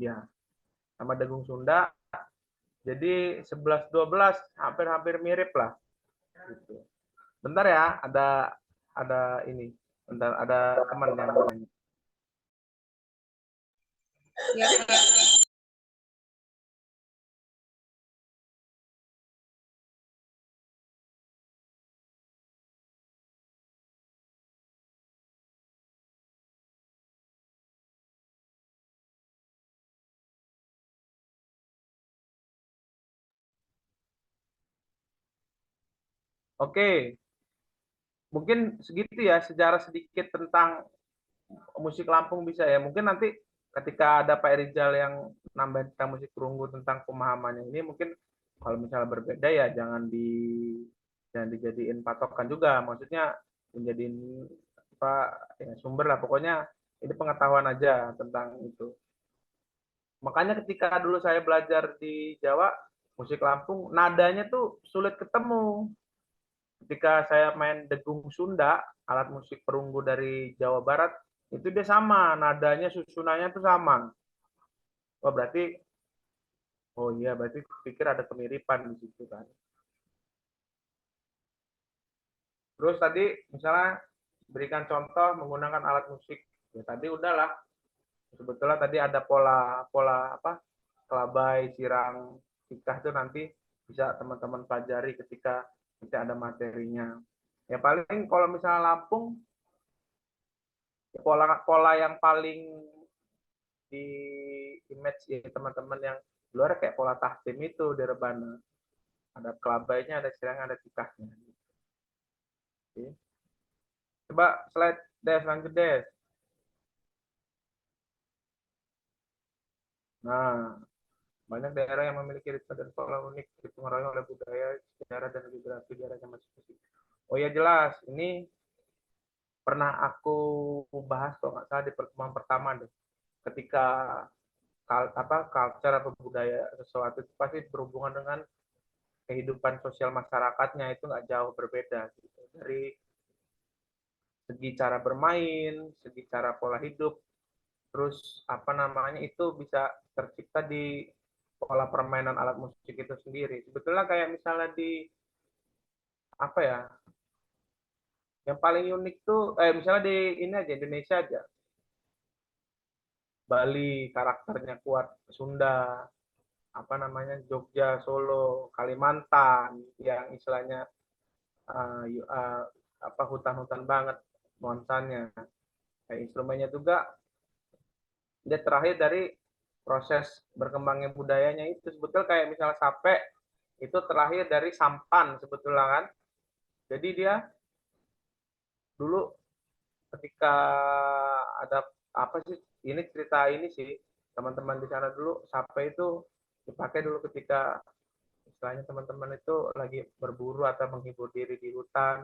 Ya, sama Degung Sunda. Jadi 11-12 hampir-hampir mirip lah. Gitu. Bentar ya, ada ini. Bentar, ada teman yang mau nanya. Ya, Kak. Oke, mungkin segitu ya sejarah sedikit tentang musik Lampung bisa ya. Mungkin nanti ketika ada Pak Rizal yang nambahin tentang musik perunggu tentang pemahamannya ini, mungkin kalau misalnya berbeda ya jangan dijadiin patokan juga. Maksudnya menjadiin apa ya, sumber lah. Pokoknya ini pengetahuan aja tentang itu. Makanya ketika dulu saya belajar di Jawa musik Lampung, nadanya tuh sulit ketemu. Ketika saya main Degung Sunda, alat musik perunggu dari Jawa Barat, itu dia sama, nadanya susunannya tuh sama. Oh berarti, oh iya berarti pikir ada kemiripan di situ kan. Terus tadi misalnya berikan contoh menggunakan alat musik, ya tadi udahlah. Sebetulnya tadi ada pola apa kelabai, sirang, tikah itu nanti bisa teman-teman pelajari ketika nanti ada materinya. Ya paling kalau misalnya Lampung pola yang paling di image ya teman-teman yang luar kayak pola tahtim itu di rebana. Ada kelabainya, ada sirang, ada tikahnya. Oke. Coba slide Des, lanjut Des. Nah, banyak daerah yang memiliki ritme dan pola unik dipengaruhi oleh budaya, sejarah, dan geografi daerahnya masing-masing. Oh ya jelas, ini pernah aku bahas kalau nggak salah di pertemuan pertama deh. Ketika culture atau budaya sesuatu itu pasti berhubungan dengan kehidupan sosial masyarakatnya itu nggak jauh berbeda gitu. Dari segi cara bermain, segi cara pola hidup, terus apa namanya itu bisa tercipta di pola permainan alat musik itu sendiri. Sebetulnya kayak misalnya di apa ya, yang paling unik tuh misalnya di ini aja Indonesia aja. Bali karakternya kuat, Sunda, apa namanya Jogja, Solo, Kalimantan yang istilahnya apa hutan-hutan banget nuansanya. Kayak instrumennya juga dia terakhir dari proses berkembangnya budayanya itu sebetulnya kayak misalnya sape itu terlahir dari sampan sebetulnya kan. Jadi dia dulu ketika ada apa sih ini cerita ini sih teman-teman di sana dulu sape itu dipakai dulu ketika istilahnya teman-teman itu lagi berburu atau menghibur diri di hutan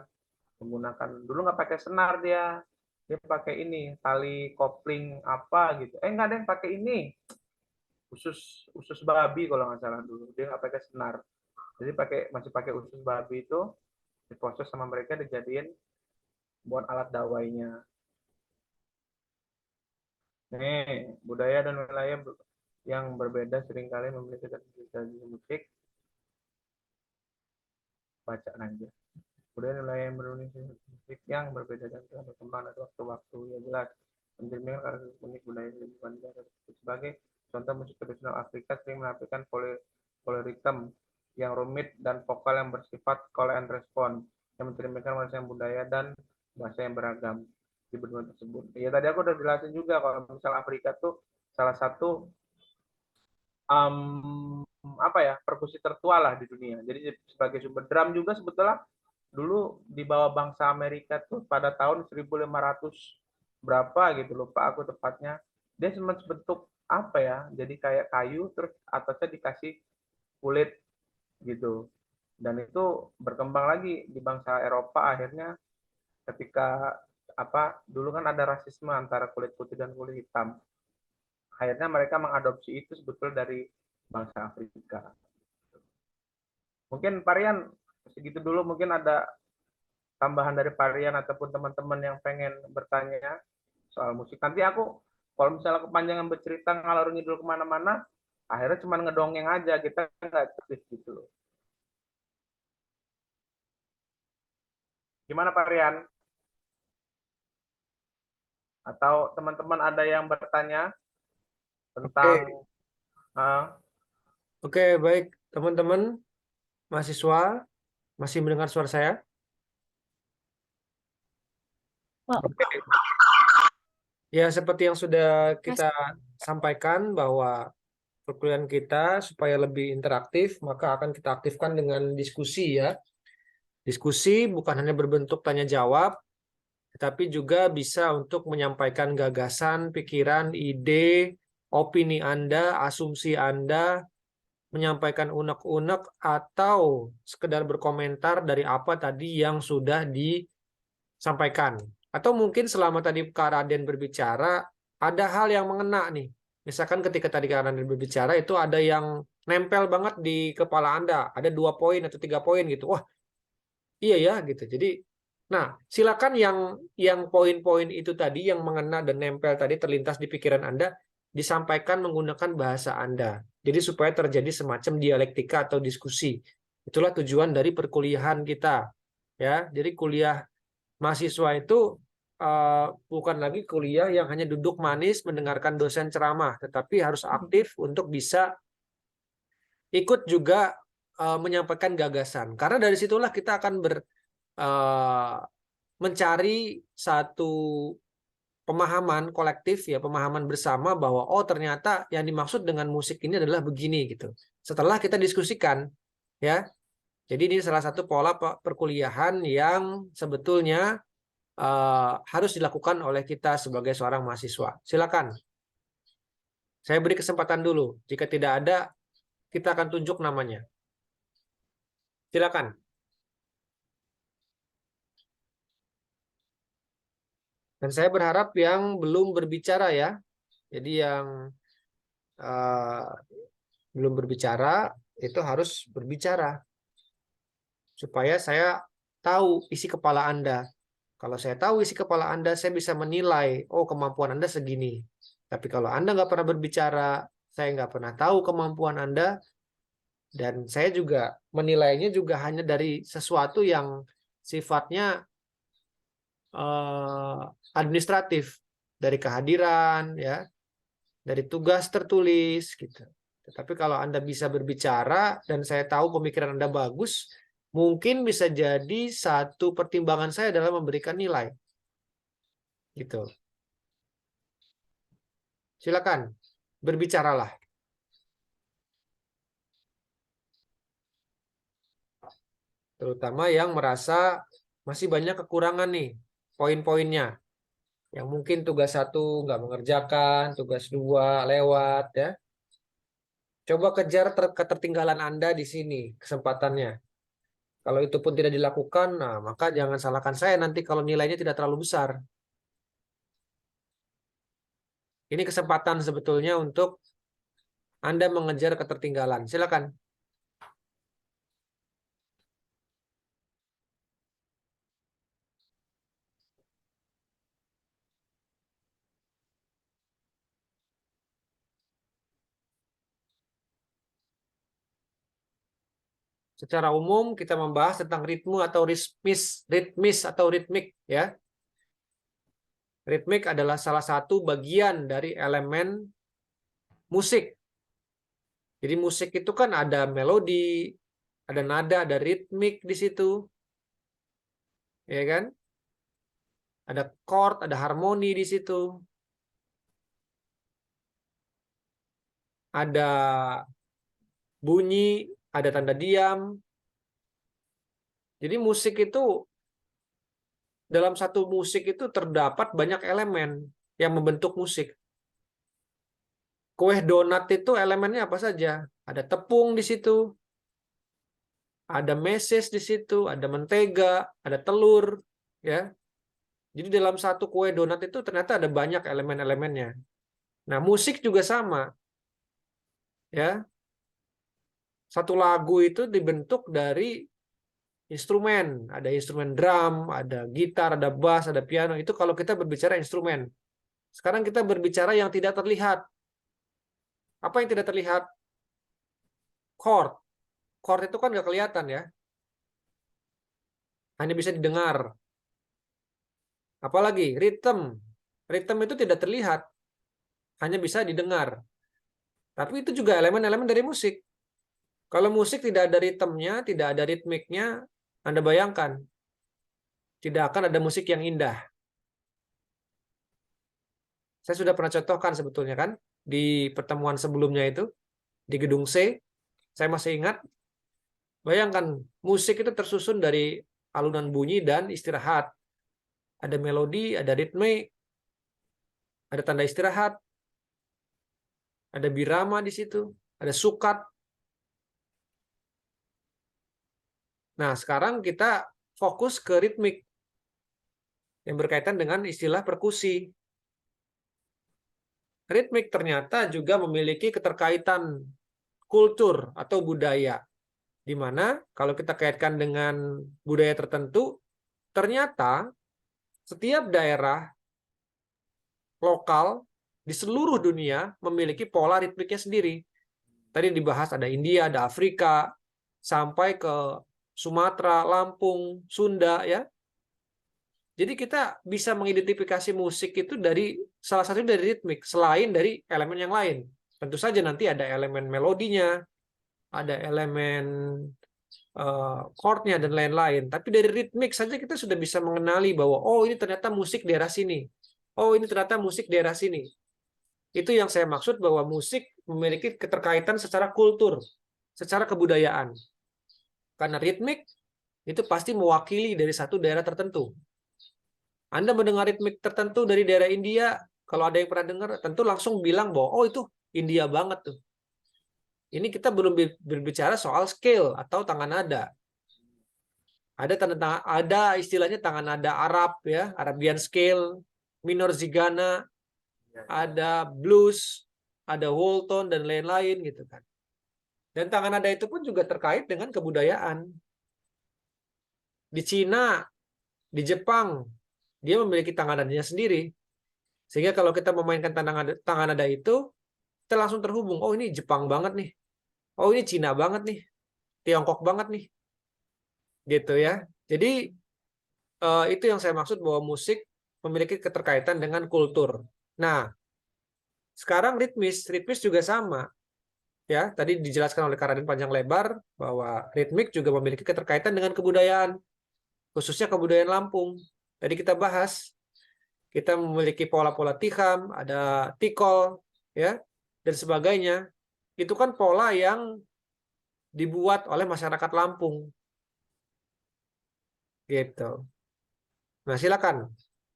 menggunakan dulu nggak pakai senar dia dia pakai ini tali kopling apa gitu. Enggak ada yang pakai ini usus babi kalau nggak salah dulu. Dia nggak pakai senar. Jadi masih pakai usus babi itu diproses sama mereka dijadiin buat alat dawainya. Nih, budaya dan wilayah yang berbeda seringkali memiliki tradisi musik. Baca aja. Budaya dan wilayah yang berbeda musik yang berbeda dan telah berkembang dari waktu-waktu. Ya jelas, mencerminkan karakteristik unik budaya lingkungan daerah. Sebagai contoh, musik tradisional Afrika sering menampilkan polyrhythm yang rumit dan vokal yang bersifat call and response yang mencerminkan warisan budaya dan bahasa yang beragam di benua tersebut. Ya tadi aku udah jelasin juga kalau misal Afrika tuh salah satu apa ya perkusi tertua lah di dunia. Jadi sebagai sumber drum juga sebetulnya dulu dibawa bangsa Amerika tuh pada tahun 1500 berapa gitu lupa aku tepatnya. Dia cuma bentuk apa ya? Jadi kayak kayu terus atasnya dikasih kulit gitu. Dan itu berkembang lagi di bangsa Eropa akhirnya ketika apa dulu kan ada rasisme antara kulit putih dan kulit hitam. Akhirnya mereka mengadopsi itu sebetulnya dari bangsa Afrika. Mungkin Parian segitu dulu, mungkin ada tambahan dari Parian ataupun teman-teman yang pengen bertanya soal musik. Nanti aku kalau misalnya kepanjangan bercerita ngalor ngidul kemana-mana, akhirnya cuma ngedongeng aja, kita nggak aktif gitu loh. Gimana Parian? Atau teman-teman ada yang bertanya tentang Oke, baik teman-teman mahasiswa masih mendengar suara saya? Oke. Ya, seperti yang sudah kita sampaikan bahwa perkuliahan kita supaya lebih interaktif, maka akan kita aktifkan dengan diskusi ya. Diskusi bukan hanya berbentuk tanya jawab, tetapi juga bisa untuk menyampaikan gagasan, pikiran, ide, opini Anda, asumsi Anda, menyampaikan unek-unek atau sekedar berkomentar dari apa tadi yang sudah disampaikan. Atau mungkin selama tadi Kak Raden berbicara, ada hal yang mengena nih. Misalkan ketika tadi Kak Raden berbicara, itu ada yang nempel banget di kepala Anda. Ada 2 poin atau 3 poin gitu. Wah, iya ya gitu. Jadi, nah silakan yang poin-poin itu tadi, yang mengena dan nempel tadi terlintas di pikiran Anda, disampaikan menggunakan bahasa Anda. Jadi supaya terjadi semacam dialektika atau diskusi. Itulah tujuan dari perkuliahan kita. Ya, jadi kuliah mahasiswa itu bukan lagi kuliah yang hanya duduk manis mendengarkan dosen ceramah, tetapi harus aktif untuk bisa ikut juga menyampaikan gagasan. Karena dari situlah kita akan mencari satu pemahaman kolektif ya, pemahaman bersama bahwa oh ternyata yang dimaksud dengan musik ini adalah begini gitu. Setelah kita diskusikan ya. Jadi ini salah satu pola perkuliahan yang sebetulnya harus dilakukan oleh kita sebagai seorang mahasiswa. Silakan. Saya beri kesempatan dulu. Jika tidak ada, kita akan tunjuk namanya. Silakan. Dan saya berharap yang belum berbicara ya. Jadi yang belum berbicara itu harus berbicara. Supaya saya tahu isi kepala Anda. Kalau saya tahu isi kepala Anda, saya bisa menilai, oh kemampuan Anda segini. Tapi kalau Anda nggak pernah berbicara, saya nggak pernah tahu kemampuan Anda, dan saya juga menilainya juga hanya dari sesuatu yang sifatnya administratif, dari kehadiran, ya, dari tugas tertulis, gitu. Tetapi kalau Anda bisa berbicara dan saya tahu pemikiran Anda bagus, mungkin bisa jadi satu pertimbangan saya adalah memberikan nilai. Gitu. Silakan, berbicaralah. Terutama yang merasa masih banyak kekurangan nih, poin-poinnya. Yang mungkin tugas 1 nggak mengerjakan, tugas 2 lewat, ya. Coba kejar ketertinggalan Anda di sini, kesempatannya. Kalau itu pun tidak dilakukan, nah maka jangan salahkan saya nanti kalau nilainya tidak terlalu besar. Ini kesempatan sebetulnya untuk Anda mengejar ketertinggalan. Silakan. Secara umum kita membahas tentang ritme atau ritmis atau ritmik ya. Ritmik adalah salah satu bagian dari elemen musik. Jadi musik itu kan ada melodi, ada nada, ada ritmik di situ. Ya kan? Ada chord, ada harmoni di situ. Ada bunyi, ada tanda diam. Jadi musik itu, dalam satu musik itu terdapat banyak elemen yang membentuk musik. Kue donat itu elemennya apa saja? Ada tepung di situ, ada meses di situ, ada mentega, ada telur, ya. Jadi dalam satu kue donat itu ternyata ada banyak elemen-elemennya. Nah, musik juga sama. Ya. Satu lagu itu dibentuk dari instrumen, ada instrumen drum, ada gitar, ada bass, ada piano. Itu kalau kita berbicara instrumen. Sekarang kita berbicara yang tidak terlihat. Apa yang tidak terlihat? Chord. Chord itu kan nggak kelihatan ya. Hanya bisa didengar. Apalagi rhythm. Rhythm itu tidak terlihat. Hanya bisa didengar. Tapi itu juga elemen-elemen dari musik. Kalau musik tidak ada ritmenya, tidak ada ritmiknya, Anda bayangkan, tidak akan ada musik yang indah. Saya sudah pernah contohkan sebetulnya kan, di pertemuan sebelumnya itu, di gedung C, saya masih ingat, bayangkan musik itu tersusun dari alunan bunyi dan istirahat. Ada melodi, ada ritme, ada tanda istirahat, ada birama di situ, ada sukat. Nah, sekarang kita fokus ke ritmik yang berkaitan dengan istilah perkusi. Ritmik ternyata juga memiliki keterkaitan kultur atau budaya. Di mana kalau kita kaitkan dengan budaya tertentu, ternyata setiap daerah lokal di seluruh dunia memiliki pola ritmiknya sendiri. Tadi dibahas ada India, ada Afrika, sampai ke Sumatera, Lampung, Sunda ya. Jadi kita bisa mengidentifikasi musik itu dari salah satu dari ritmik, selain dari elemen yang lain. Tentu saja nanti ada elemen melodinya, ada elemen chordnya dan lain-lain. Tapi dari ritmik saja kita sudah bisa mengenali bahwa oh ini ternyata musik daerah sini, oh ini ternyata musik daerah sini. Itu yang saya maksud bahwa musik memiliki keterkaitan secara kultur, secara kebudayaan. Karena ritmik itu pasti mewakili dari satu daerah tertentu. Anda mendengar ritmik tertentu dari daerah India, kalau ada yang pernah dengar, tentu langsung bilang bahwa oh itu India banget tuh. Ini kita belum berbicara soal scale atau tangan nada. Ada istilahnya tangan nada Arab ya, Arabian scale, minor zigana, ada blues, ada whole tone dan lain-lain gitu kan. Dan tangan nada itu pun juga terkait dengan kebudayaan. Di Cina, di Jepang, dia memiliki tangan nadanya sendiri. Sehingga kalau kita memainkan tangan nada itu, kita langsung terhubung. Oh ini Jepang banget nih. Oh ini Cina banget nih. Tiongkok banget nih. Gitu ya. Jadi itu yang saya maksud bahwa musik memiliki keterkaitan dengan kultur. Nah, sekarang ritmis juga sama. Ya, tadi dijelaskan oleh Kak Raden panjang lebar bahwa ritmik juga memiliki keterkaitan dengan kebudayaan, khususnya kebudayaan Lampung. Tadi kita bahas, kita memiliki pola-pola tiham, ada tikol, ya, dan sebagainya. Itu kan pola yang dibuat oleh masyarakat Lampung. Gitu. Nah, silakan.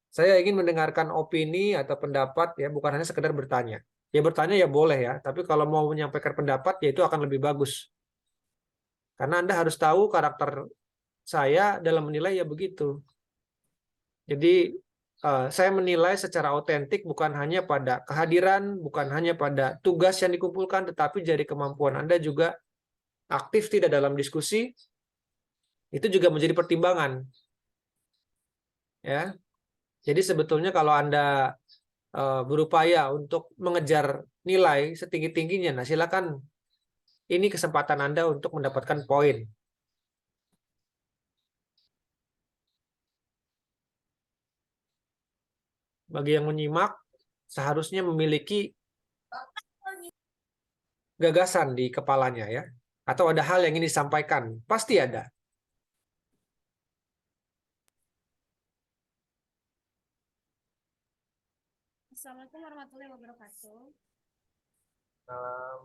Saya ingin mendengarkan opini atau pendapat, ya, bukan hanya sekedar bertanya. Ya bertanya ya boleh ya, tapi kalau mau menyampaikan pendapat ya itu akan lebih bagus. Karena Anda harus tahu karakter saya dalam menilai ya begitu. Jadi saya menilai secara otentik bukan hanya pada kehadiran, bukan hanya pada tugas yang dikumpulkan, tetapi dari kemampuan Anda juga aktif tidak dalam diskusi, itu juga menjadi pertimbangan. Ya, jadi sebetulnya kalau Anda berupaya untuk mengejar nilai setinggi-tingginya, nah silakan, ini kesempatan Anda untuk mendapatkan poin. Bagi yang menyimak, seharusnya memiliki gagasan di kepalanya ya, atau ada hal yang ingin disampaikan, pasti ada. Assalamualaikum warahmatullahi wabarakatuh. Salam.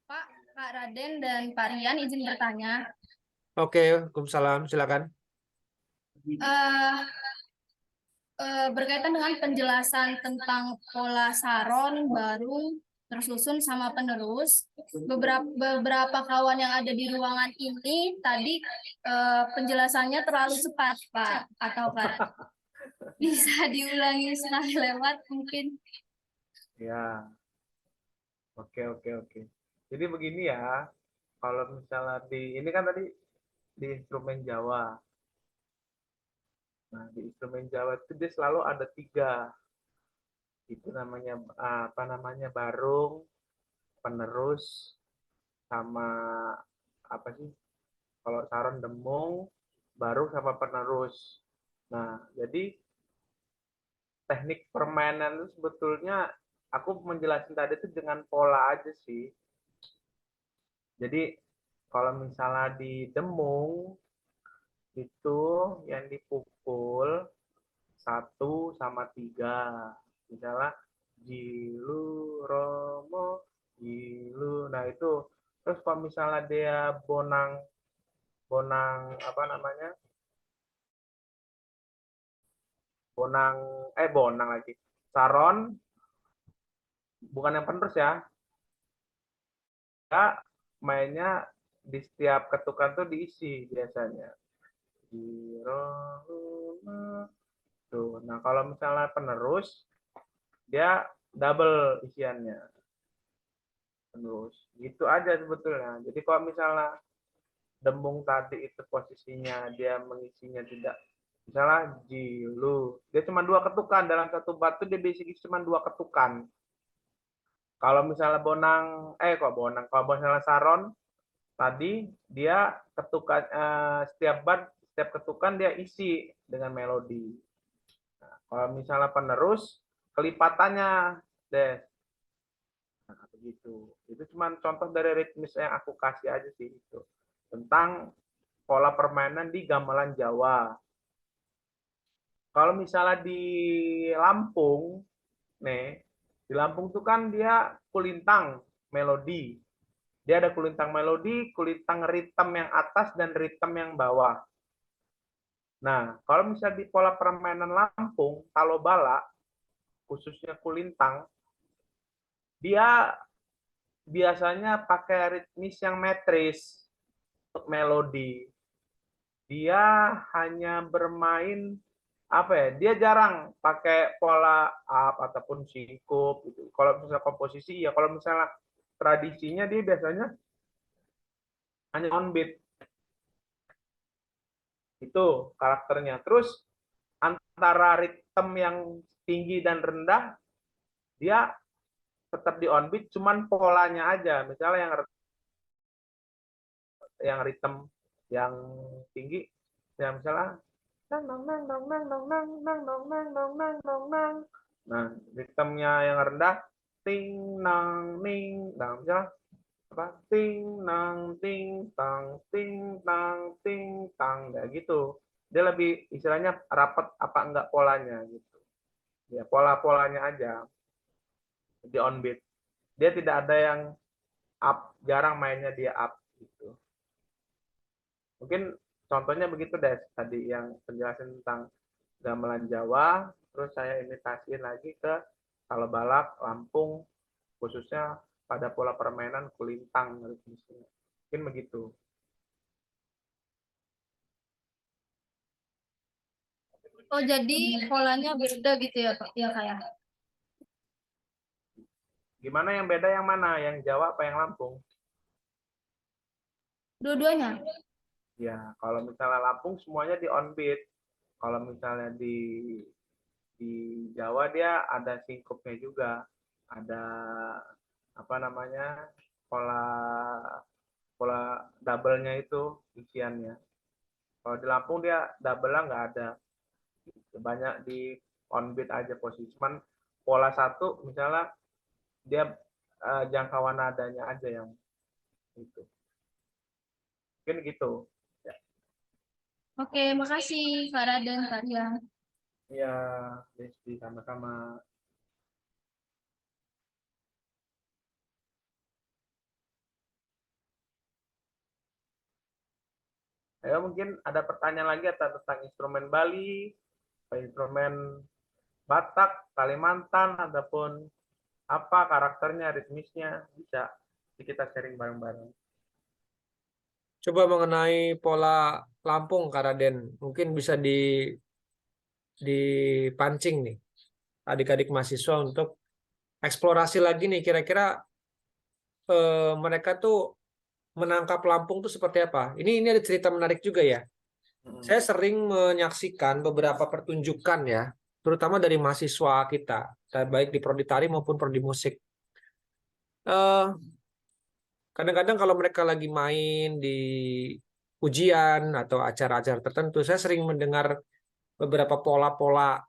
Pak Raden dan Pak Rian izin bertanya. Oke, Waalaikumsalam, silakan. Berkaitan dengan penjelasan tentang pola saron baru tersusun sama penerus, beberapa kawan yang ada di ruangan ini tadi penjelasannya terlalu cepat, Pak, atau Pak bisa diulangi sekali lewat mungkin. Ya, oke. Jadi begini ya, kalau misalnya ini kan tadi di instrumen Jawa. Nah, di instrumen Jawa itu dia selalu ada 3. Itu namanya barung, penerus, sama apa sih? Kalau saron demung, barung sama penerus. Nah, jadi teknik permainan itu sebetulnya aku menjelaskan tadi itu dengan pola aja sih. Jadi kalau misalnya di demung itu yang dipukul 1 sama 3. Misalnya jilu romo jilu. Nah itu. Terus kalau misalnya dia bonang apa namanya? Bonang lagi. Saron bukan yang penerus ya. Ya mainnya di setiap ketukan tuh diisi biasanya. Tuh. Nah, kalau misalnya penerus, dia double isiannya. Penerus. Gitu aja sebetulnya. Jadi kalau misalnya dembung tadi itu posisinya dia mengisinya tidak, misalnya jilu, dia cuma 2 ketukan. Dalam satu batu dia basically cuma 2 ketukan. Kalau misalnya kalau misalnya saron, tadi dia ketukan setiap ketukan dia isi dengan melodi. Nah, kalau misalnya penerus kelipatannya deh. Nah, begitu. Itu cuma contoh dari ritmis yang aku kasih aja sih itu. Tentang pola permainan di gamelan Jawa. Kalau misalnya di Lampung, di Lampung tuh kan dia kulintang melodi. Dia ada kulintang melodi, kulintang ritme yang atas, dan ritme yang bawah. Nah, kalau misalnya di pola permainan Lampung, talobala, khususnya kulintang, dia biasanya pakai ritmis yang metris untuk melodi. Dia hanya bermain dia jarang pakai pola up ataupun singkup gitu. Kalau misalnya komposisi ya, kalau misalnya tradisinya dia biasanya hanya on beat. Itu karakternya. Terus antara ritme yang tinggi dan rendah dia tetap di on beat, cuman polanya aja. Misalnya yang ritme yang tinggi, yang misalnya nang nang nang nang nang nang nang nang nang nang nang nang nang nang. Nah, ritmenya yang rendah ting nang ning, nah misalnya apa ting nang ting tang ting tang ting tang, kayak gitu. Dia lebih istilahnya rapat apa enggak polanya gitu. Ya pola-polanya aja di on beat. Dia tidak ada yang up, jarang mainnya dia up gitu. Mungkin contohnya begitu deh tadi yang penjelasan tentang gamelan Jawa, terus saya imitasiin lagi ke Kalebalak, Lampung, khususnya pada pola permainan kulintang ritmisnya. Mungkin begitu. Oh, jadi polanya beda gitu ya, Pak? Ya, kayak. Gimana yang beda yang mana? Yang Jawa apa yang Lampung? Dua-duanya. Ya, kalau misalnya Lampung semuanya di on beat. Kalau misalnya di Jawa dia ada singkupnya juga. Ada apa namanya? pola pola double-nya itu isiannya. Kalau di Lampung dia double-nya nggak ada. Banyak di on beat aja posisi. Cuman pola satu misalnya dia jangkauan nadanya aja yang itu. Mungkin gitu. Ya, Oke, makasih Kak Raden, Kak Dian. ya Desti sama-sama. Ayo mungkin ada pertanyaan lagi atau tentang instrumen Bali, instrumen Batak, Kalimantan, ataupun apa karakternya, ritmisnya, bisa kita sharing bareng-bareng. Coba mengenai pola Lampung, Kak Raden, mungkin bisa dipancing nih adik-adik mahasiswa untuk eksplorasi lagi nih kira-kira mereka tuh menangkap Lampung tuh seperti apa. Ini ada cerita menarik juga ya. Saya sering menyaksikan beberapa pertunjukan ya, terutama dari mahasiswa kita, baik di prodi tari maupun prodi musik. Eh, Kadang-kadang kalau mereka lagi main di ujian atau acara-acara tertentu, saya sering mendengar beberapa pola-pola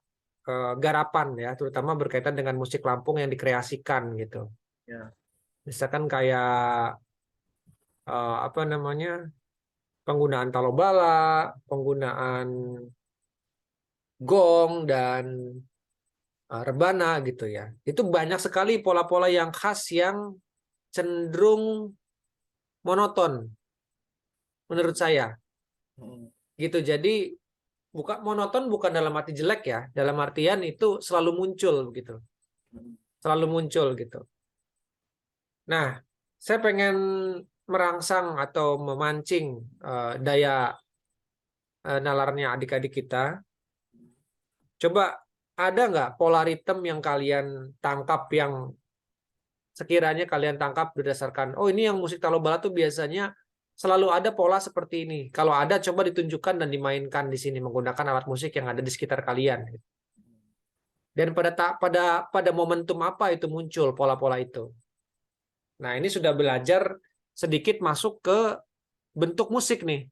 garapan ya, terutama berkaitan dengan musik Lampung yang dikreasikan gitu. Ya. Misalkan kayak apa namanya penggunaan talobala, penggunaan gong dan rebana gitu ya. Itu banyak sekali pola-pola yang khas yang cenderung monoton menurut saya. Gitu. Jadi bukan monoton bukan dalam arti jelek ya, dalam artian itu selalu muncul gitu. Selalu muncul gitu. Nah, saya pengen merangsang atau memancing daya nalarnya adik-adik kita. Coba ada nggak pola ritme yang kalian tangkap yang sekiranya kalian tangkap berdasarkan, oh ini yang musik talobala tuh biasanya selalu ada pola seperti ini. Kalau ada, coba ditunjukkan dan dimainkan di sini menggunakan alat musik yang ada di sekitar kalian. Dan pada momentum apa itu muncul pola-pola itu. Nah, ini sudah belajar sedikit masuk ke bentuk musik nih.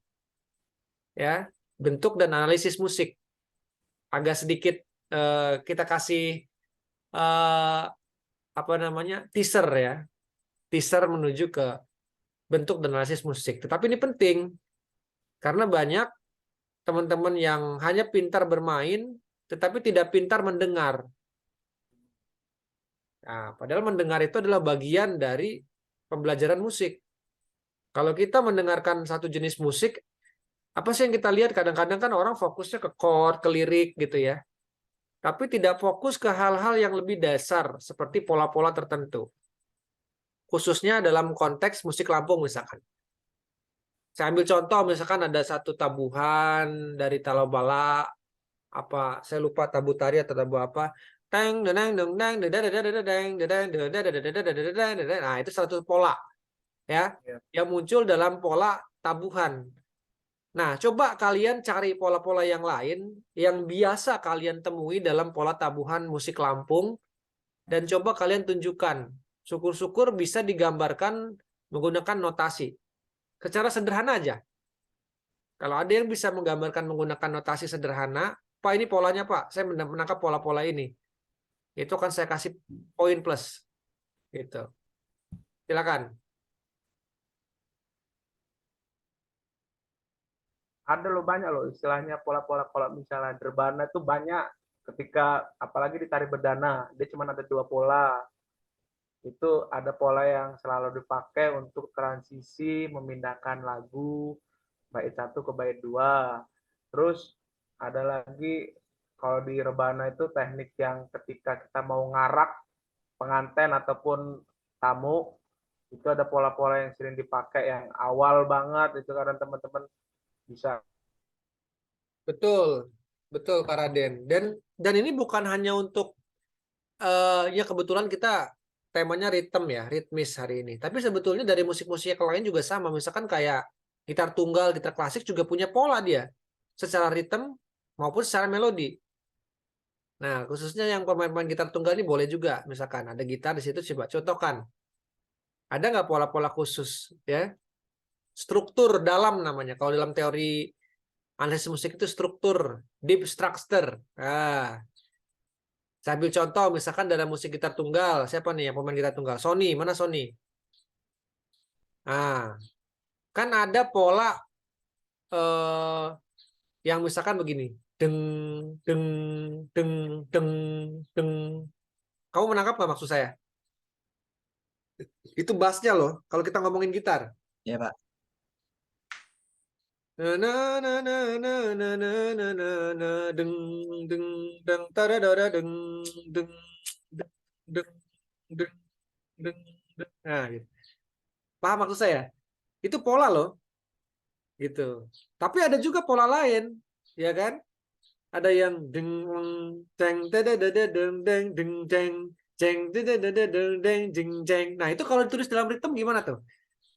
Ya, bentuk dan analisis musik. Agak sedikit kita kasih eh, apa namanya? Teaser ya. Teaser menuju ke bentuk dan analisis musik. Tetapi ini penting karena banyak teman-teman yang hanya pintar bermain tetapi tidak pintar mendengar. Nah, padahal mendengar itu adalah bagian dari pembelajaran musik. Kalau kita mendengarkan satu jenis musik, apa sih yang kita lihat? Kadang-kadang kan orang fokusnya ke chord, ke lirik gitu ya. Tapi tidak fokus ke hal-hal yang lebih dasar seperti pola-pola tertentu. Khususnya dalam konteks musik Lampung misalkan. Saya ambil contoh misalkan ada satu tabuhan dari Talobala apa saya lupa tabu tari atau tabu apa. Teng dedeng deng deng dedeng dedeng dedeng dedeng dedeng dedeng. Nah, itu satu pola ya yang muncul dalam pola tabuhan. Nah, coba kalian cari pola-pola yang lain yang biasa kalian temui dalam pola tabuhan musik Lampung dan coba kalian tunjukkan. Syukur-syukur bisa digambarkan menggunakan notasi. Secara sederhana aja. Kalau ada yang bisa menggambarkan menggunakan notasi sederhana, Pak ini polanya Pak, saya menangkap pola-pola ini. Itu akan saya kasih poin plus. Gitu. Silakan. Ada loh banyak loh istilahnya pola-pola. Kalau misalnya Derbana itu banyak ketika apalagi di tari berdana dia cuma ada 2 pola. Itu ada pola yang selalu dipakai untuk transisi memindahkan lagu bait 1 ke bait 2. Terus ada lagi kalau di rebana itu teknik yang ketika kita mau ngarak pengantin ataupun tamu itu ada pola-pola yang sering dipakai yang awal banget itu karena teman-teman bisa. Betul. Betul, Kak Raden. Dan ini bukan hanya untuk ya kebetulan kita temanya ritme ya, ritmis hari ini. Tapi sebetulnya dari musik-musik yang lain juga sama. Misalkan kayak gitar tunggal, gitar klasik juga punya pola dia, secara ritme maupun secara melodi. Nah, khususnya yang pemain-pemain gitar tunggal ini boleh juga, misalkan ada gitar di situ, coba contohkan. Ada nggak pola-pola khusus ya? Struktur dalam namanya. Kalau dalam teori analisis musik itu struktur, deep structure. Nah, saya ambil contoh misalkan dalam musik gitar tunggal, siapa nih yang pemain gitar tunggal? Sony, mana Sony? Nah, kan ada pola eh, yang misalkan begini, deng, deng, deng, deng, deng. Kamu menangkap nggak maksud saya? Itu bassnya loh, kalau kita ngomongin gitar. Ya, Pak. Na na na na na na na na na na deng deng deng tadadada deng deng deng deng deng deng deng. Nah, gitu. Paham maksud saya? Itu pola loh, gitu. Tapi ada juga pola lain, ya kan? Ada yang deng deng tadadada deng deng deng deng jeng tadadada deng deng jeng jeng. Nah, itu kalau ditulis dalam ritme gimana tuh?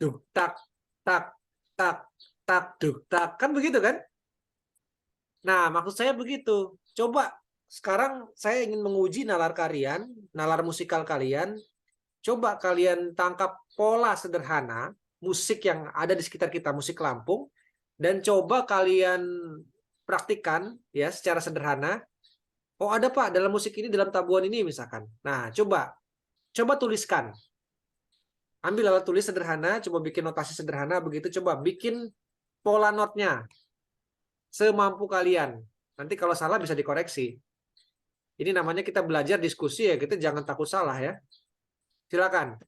Duk tak tak tak tak duk tak, kan begitu kan? Nah, maksud saya begitu. Coba sekarang saya ingin menguji nalar kalian, nalar musikal kalian. Coba kalian tangkap pola sederhana musik yang ada di sekitar kita, musik Lampung, dan coba kalian praktikkan ya secara sederhana. Oh, ada Pak dalam musik ini, dalam tabuhan ini misalkan. Nah, coba tuliskan. Ambil alat tulis sederhana, coba bikin notasi sederhana begitu, coba bikin pola notnya semampu kalian. Nanti kalau salah bisa dikoreksi. Ini namanya kita belajar diskusi ya, kita jangan takut salah ya. Silakan.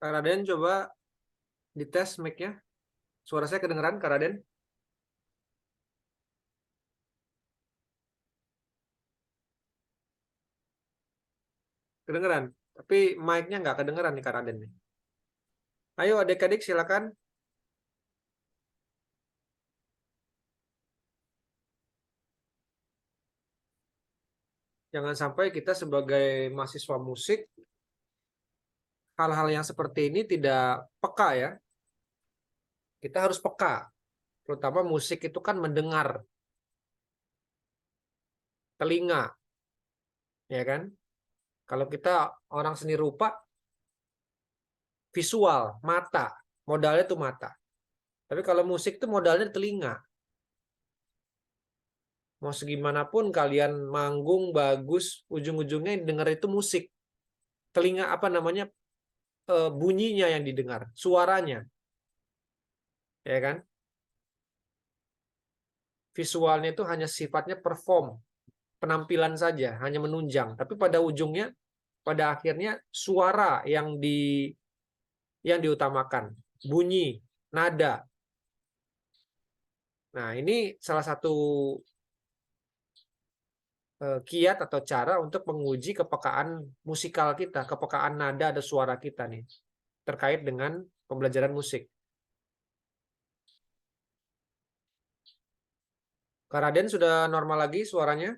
Kak Raden coba dites mic-nya. Suara saya kedengeran, Kak Raden? Kedengeran. Tapi mic-nya nggak kedengeran nih Kak Raden nih. Ayo adik-adik silakan. Jangan sampai kita sebagai mahasiswa musik hal-hal yang seperti ini tidak peka ya. Kita harus peka. Terutama musik itu kan mendengar, telinga, ya kan? Kalau kita orang seni rupa, visual, mata, modalnya itu mata. Tapi kalau musik itu modalnya telinga. Mau segimanapun kalian manggung bagus, ujung-ujungnya yang denger itu musik. Telinga apa namanya? Bunyinya yang didengar, suaranya, ya kan? Visualnya itu hanya sifatnya perform, penampilan saja, hanya menunjang. Tapi pada ujungnya, pada akhirnya suara yang diutamakan, bunyi, nada. Nah, ini salah satu kiat atau cara untuk menguji kepekaan musikal kita, kepekaan nada ada suara kita nih, terkait dengan pembelajaran musik. Kak Raden sudah normal lagi suaranya?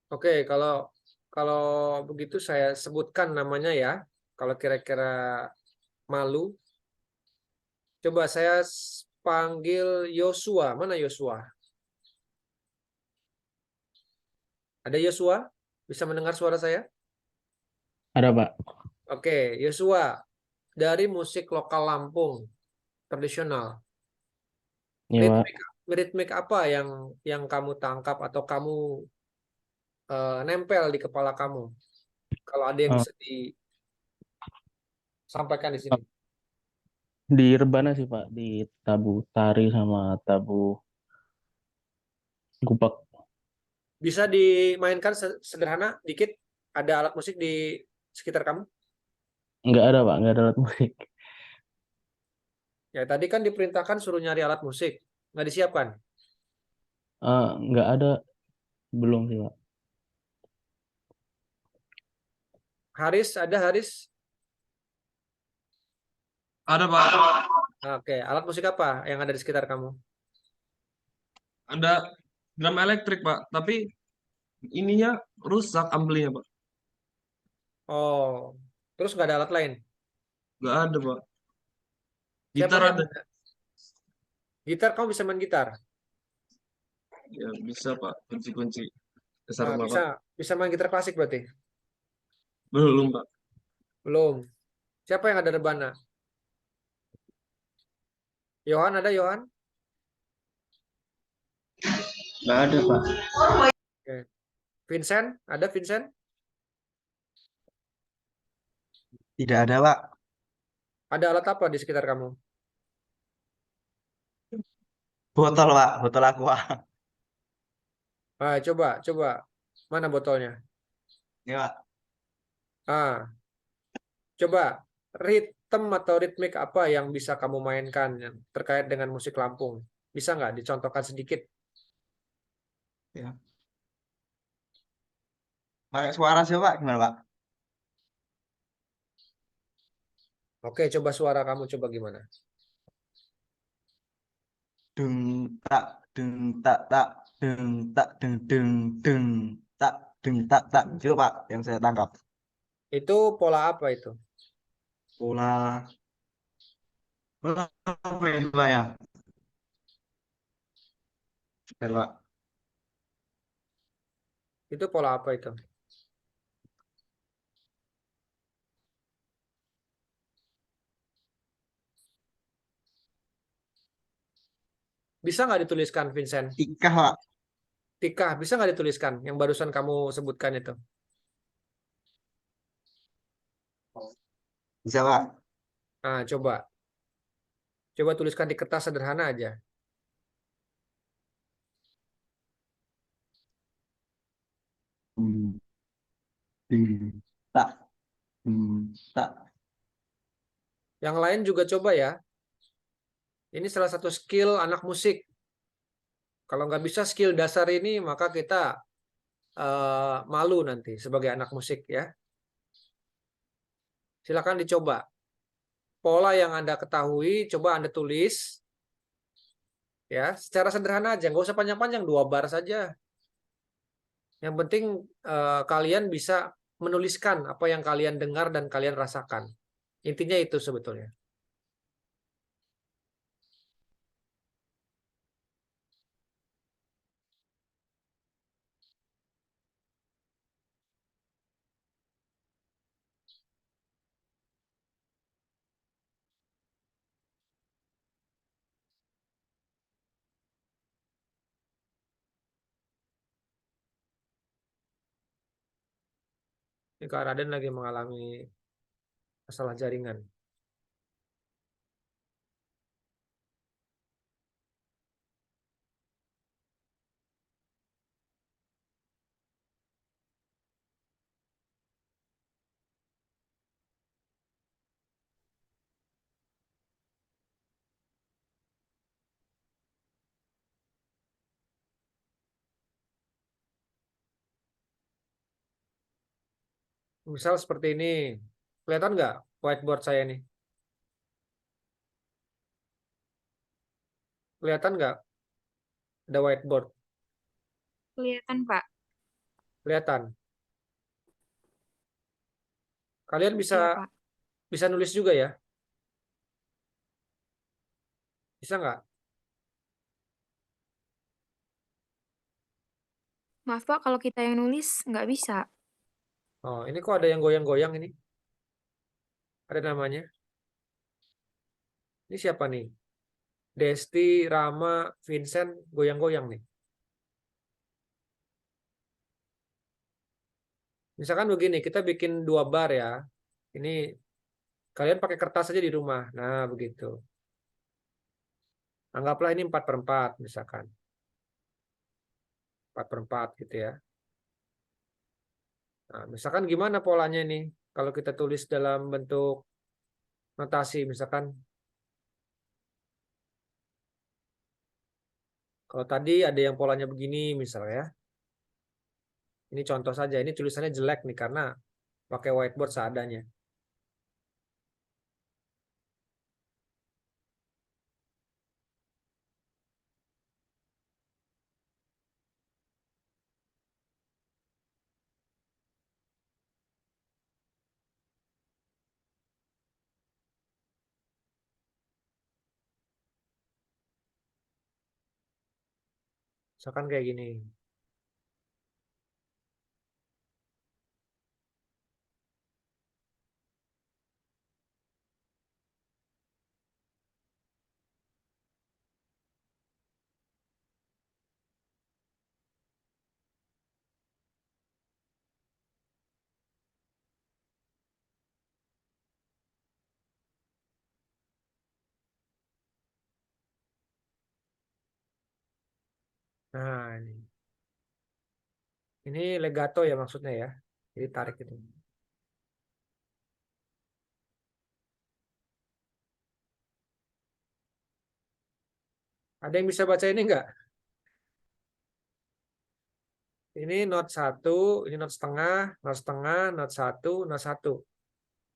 Oke, kalau kalau begitu saya sebutkan namanya ya. Kalau kira-kira malu, coba saya panggil Yosua. Mana Yosua? Ada Yosua? Bisa mendengar suara saya? Ada, Pak. Oke, Yosua, dari musik lokal Lampung tradisional, Iya, Pak. ritmik apa yang kamu tangkap atau kamu nempel di kepala kamu? Kalau ada yang Eh, bisa disampaikan di sini. di rebana sih, Pak. Di tabu tari sama tabu gupak. Bisa dimainkan sederhana dikit? Ada alat musik di sekitar kamu? Nggak ada, Pak. Nggak ada alat musik. Ya, tadi kan diperintahkan suruh nyari alat musik. Nggak disiapkan. Nggak ada. Belum sih, Pak. Haris, ada Haris? Ada Pak, Oke, alat musik apa yang ada di sekitar kamu? ada drum elektrik Pak, tapi ininya rusak amplinya Pak. Oh, terus nggak ada alat lain? Nggak ada Pak. Siapa Gitar yang ada. gitar? Kamu bisa main gitar? Ya bisa Pak, kunci-kunci dasar rumah Bisa Pak. bisa main gitar klasik berarti? Belum Pak. Belum. Siapa yang ada rebana? Yohan ada Yohan? Nggak ada, Pak. Oke. Vincent ada Vincent? Tidak ada, Pak. Ada alat apa di sekitar kamu? Botol, Pak. Botol aqua. Coba. Mana botolnya? Ini, Pak. Ah, coba ritme atau ritmik apa yang bisa kamu mainkan yang terkait dengan musik Lampung? Bisa nggak dicontohkan sedikit? Ya. Pakai suara sih, Pak. Gimana, Pak? Oke, coba suara kamu coba gimana? Dung tak tak deng deng tak tak. Itu, Pak, yang saya tangkap. Itu pola apa itu? Pola pola apa ya, Pak ya? Bentar, Pak. Itu pola apa itu? Bisa nggak dituliskan, Vincent? Tikah, Pak. Tika, bisa nggak dituliskan yang barusan kamu sebutkan itu? Bisa, Pak. Nah, coba. Coba tuliskan di kertas sederhana aja. Hmm, ding, tak tak Yang lain juga coba ya. Ini salah satu skill anak musik. Kalau nggak bisa skill dasar ini, maka kita malu nanti sebagai anak musik ya. Silakan dicoba. Pola yang Anda ketahui, coba Anda tulis. Ya, secara sederhana aja, nggak usah panjang-panjang, 2 bar saja. Yang penting kalian bisa menuliskan apa yang kalian dengar dan kalian rasakan. Intinya itu sebetulnya. Ini Kak Raden lagi mengalami masalah jaringan. Misal seperti ini. Kelihatan nggak whiteboard saya nih? Kelihatan nggak ada whiteboard? Kelihatan, Pak. Kelihatan. Kalian bisa Iya, Pak. bisa nulis juga ya? Bisa nggak? Maaf, Pak, kalau kita yang nulis nggak bisa. Oh, ini kok ada yang goyang-goyang ini? Ada namanya? Ini siapa nih? Desti, Rama, Vincent, goyang-goyang nih. Misalkan begini, kita bikin 2 bar ya. Ini kalian pakai kertas aja di rumah. Nah, begitu. Anggaplah ini 4/4 misalkan. 4/4 gitu ya. Nah, misalkan gimana polanya ini? Kalau kita tulis dalam bentuk notasi, misalkan. Kalau tadi ada yang polanya begini misalnya ya. Ini contoh saja, ini tulisannya jelek nih karena pakai whiteboard seadanya. Misalkan kayak gini. Nah, ini legato ya maksudnya ya. Jadi tarik itu. Ada yang bisa baca ini enggak? Ini not 1, ini not setengah, not setengah, not 1, not 1.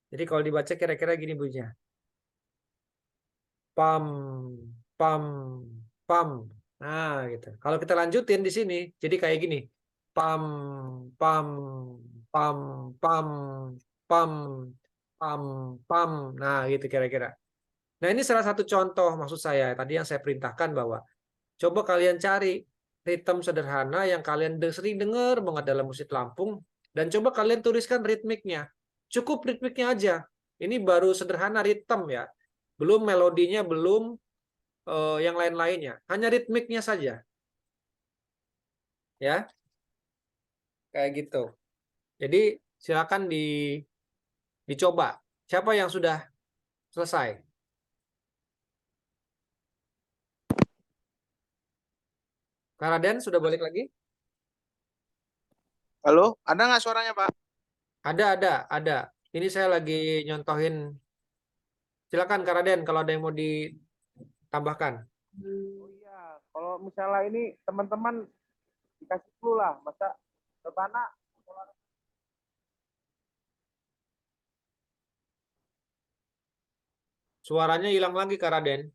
Jadi kalau dibaca kira-kira gini bunyinya. Pam, pam, pam. Nah, gitu. Kalau kita lanjutin di sini, jadi kayak gini. Pam, pam, pam, pam, pam, pam, pam. Nah, gitu kira-kira. Nah, ini salah satu contoh maksud saya. Tadi yang saya perintahkan bahwa coba kalian cari ritme sederhana yang kalian sering dengar banget dalam musik Lampung dan coba kalian tuliskan ritmiknya. Cukup ritmiknya aja. Ini baru sederhana ritme ya. Belum melodinya, belum yang lain-lainnya. Hanya ritmiknya saja. Ya. Kayak gitu. Jadi silakan dicoba. Siapa yang sudah selesai? Kak Raden sudah balik lagi? Halo, ada nggak suaranya, Pak? Ada. Ini saya lagi nyontohin. Silakan Kak Raden kalau ada yang mau ditambahkan. Oh iya, kalau misalnya ini teman-teman dikasih clue lah, masa rebana Suaranya hilang lagi Kak Raden.